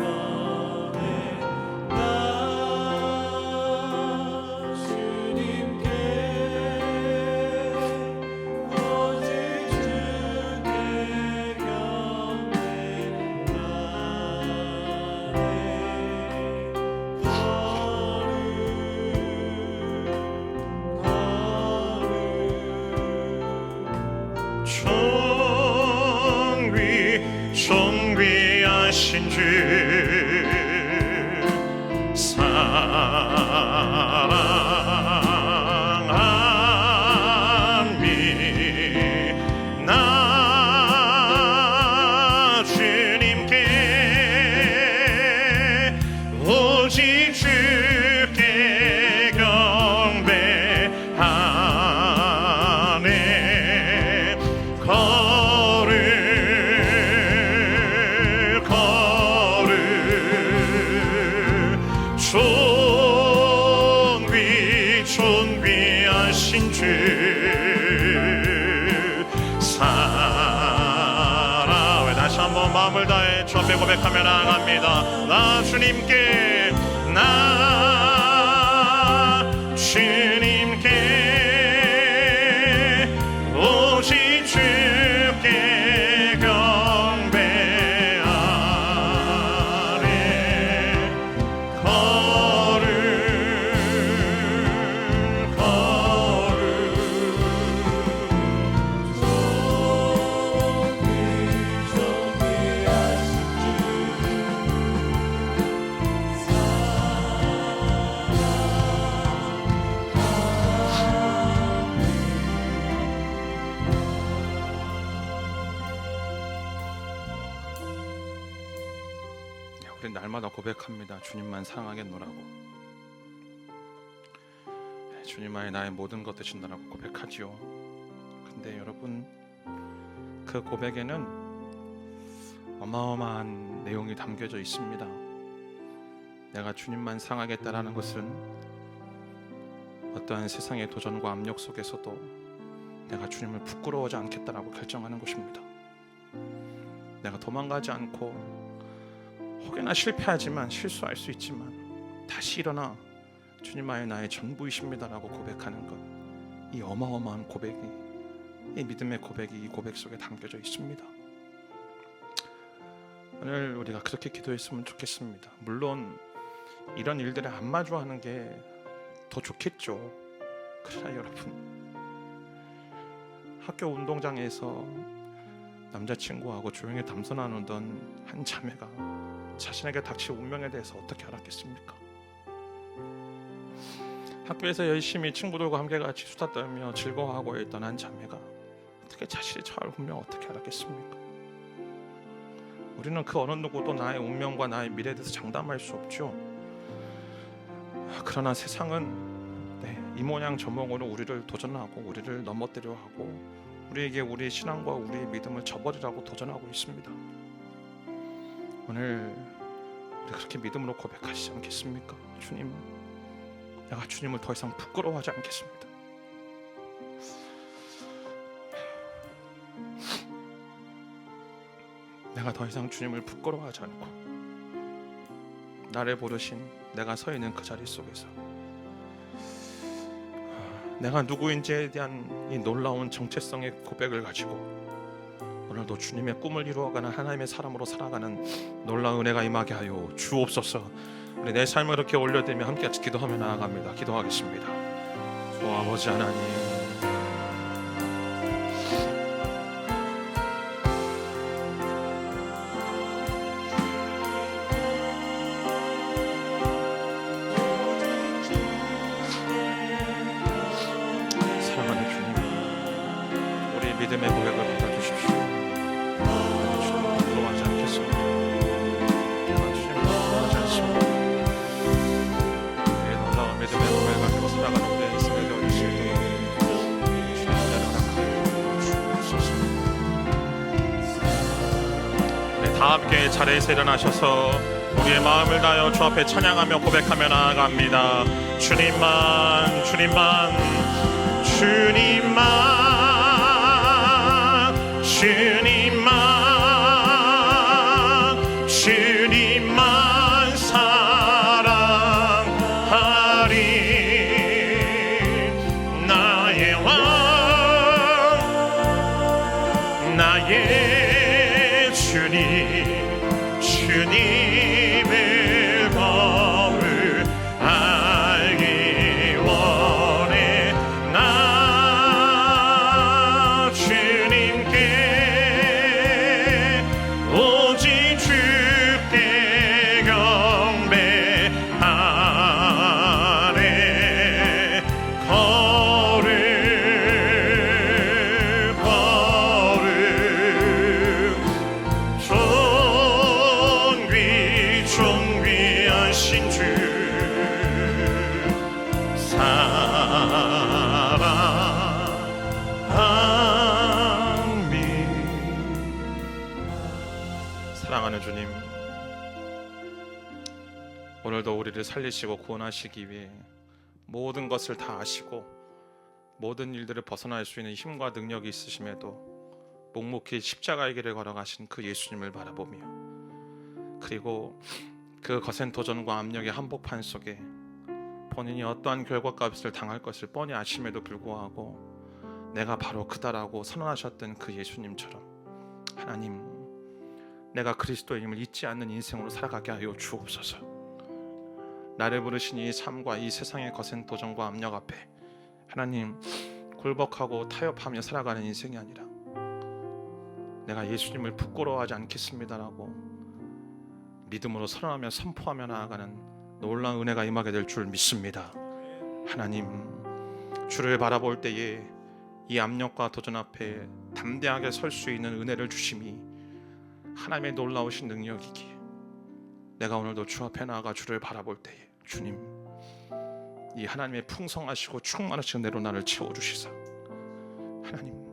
원해. 나 주님께 오직 주께 경배하네. 존귀하신 주 사랑하니 나 주님께 오직 주께 경배하네. 존귀하신 주 사랑. 왜 다시 한번 마음을 다해 주 앞에 고백하며 나아갑니다. 나 주님께, 나 주님께 오직 주께 경배하네. 우린 날마다 고백합니다. 주님만 사랑하겠노라고. 주님만이 나의 모든 것 되신다라고 고백하지요. 근데 여러분, 그 고백에는 어마어마한 내용이 담겨져 있습니다. 내가 주님만 사랑하겠다라는 것은 어떠한 세상의 도전과 압력 속에서도 내가 주님을 부끄러워하지 않겠다라고 결정하는 것입니다. 내가 도망가지 않고 혹여나 실패하지만, 실수할 수 있지만 다시 일어나 주님만이 나의 전부이십니다라고 고백하는 것, 이 어마어마한 고백이, 이 믿음의 고백이 이 고백 속에 담겨져 있습니다. 오늘 우리가 그렇게 기도했으면 좋겠습니다. 물론 이런 일들에 안 마주하는 게 더 좋겠죠. 그러나 여러분, 학교 운동장에서 남자친구하고 조용히 담소 나누던 한 자매가 자신에게 닥칠 운명에 대해서 어떻게 알았겠습니까? 학교에서 열심히 친구들과 함께 같이 수다 떨며 즐거워하고 있던 한 자매가 어떻게 자신이 처할 운명 어떻게 알았겠습니까? 우리는 그 어느 누구도 나의 운명과 나의 미래에 대해서 장담할 수 없죠. 그러나 세상은 이 모양 저 모양으로 우리를 도전하고 우리를 넘어뜨려 하고 우리에게 우리의 신앙과 우리의 믿음을 저버리라고 도전하고 있습니다. 오늘 우리 그렇게 믿음으로 고백하시지 않겠습니까? 주님, 내가 주님을 더 이상 부끄러워하지 않겠습니다. 내가 더 이상 주님을 부끄러워하지 않고 나를 부르신 내가 서 있는 그 자리 속에서 내가 누구인지에 대한 이 놀라운 정체성의 고백을 가지고 오늘도 주님의 꿈을 이루어가는 하나님의 사람으로 살아가는 놀라운 은혜가 임하게 하여 주옵소서. 우리 내 삶을 이렇게 올려드리며 함께 같이 기도하며 나아갑니다. 기도하겠습니다. 오 아버지 하나님, 사랑하는 주님, 우리 믿음의 고백을 받아주십시오. 주님 부끄러워하지 않겠습니다. 주님 부끄러워하지 않습니다. 우리의 놀라운 믿음의 고백을 가지고 살아가는 우리의 인생을 되어줄 수 있도록 주님 따라가며 주옵소서. 네, 다 함께 자리에서 일어나셔서 우리의 마음을 다하여 주 앞에 찬양하며 고백하며 나아갑니다. 주님만, 주님만, 주님만, 주님만, 주님만 사랑하리. 나의 왕, 나의 주님, 주님의 법을 알기 원해. 나 주님께 오직 주께 경배하네. 걸음 걸음 존귀하신 주 사랑합니다. 사랑하는 주님, 오늘도 우리를 살리시고 구원하시기 위해 모든 것을 다 아시고 모든 일들을 벗어날 수 있는 힘과 능력이 있으심에도 묵묵히 십자가의 길을 걸어가신 그 예수님을 바라보며, 그리고 그 거센 도전과 압력의 한복판 속에 본인이 어떠한 결과값을 당할 것을 뻔히 아심에도 불구하고 내가 바로 그다라고 선언하셨던 그 예수님처럼 하나님, 내가 그리스도임을 잊지 않는 인생으로 살아가게 하여 주옵소서. 나를 부르신 이 삶과 이 세상의 거센 도전과 압력 앞에 하나님, 굴복하고 타협하며 살아가는 인생이 아니라 내가 예수님을 부끄러워하지 않겠습니다라고 믿음으로 선언하며 선포하며 나아가는 놀라운 은혜가 임하게 될 줄 믿습니다. 하나님, 주를 바라볼 때에 이 압력과 도전 앞에 담대하게 설 수 있는 은혜를 주심이 하나님의 놀라우신 능력이기에 내가 오늘도 주 앞에 나아가 주를 바라볼 때에 주님, 이 하나님의 풍성하시고 충만하신 은혜로 나를 채워주시사 하나님,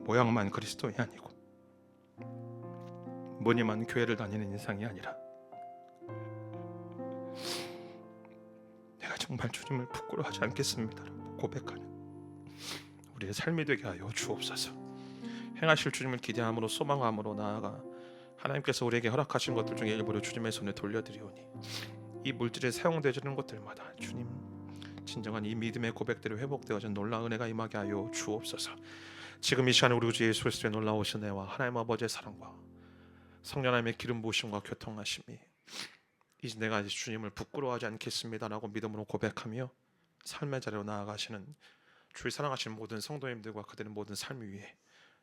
모양만 그리스도이 아니고 무늬만 교회를 다니는 인상이 아니라 내가 정말 주님을 부끄러워하지 않겠습니다라고 고백하는 우리의 삶이 되게 하여 주옵소서. 행하실 주님을 기대함으로 소망함으로 나아가 하나님께서 우리에게 허락하신 것들 중에 일부를 주님의 손에 돌려드리오니 이 물질에 사용되어지는 것들마다 주님, 진정한 이 믿음의 고백들이 회복되어진 놀라운 은혜가 임하게 하여 주옵소서. 지금 이 시간에 우리 주 예수 그리스도의 놀라우신 은혜와 하나님 아버지의 사랑과 성령 하나님의 기름 부으심과 교통하심이 이제 내가 이제 주님을 부끄러워하지 않겠습니다라고 믿음으로 고백하며 삶의 자리로 나아가시는 주의 사랑하시는 모든 성도님들과 그들의 모든 삶 위에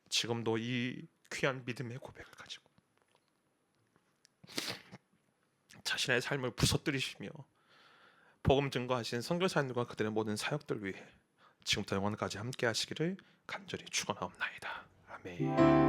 지금도 이 귀한 믿음의 고백을 가지고 자신의 삶을 부서뜨리시며 복음 증거하신 선교사님들과 그들의 모든 사역들 위해 지금부터 영원까지 함께 하시기를 간절히 축원하옵나이다. 아멘.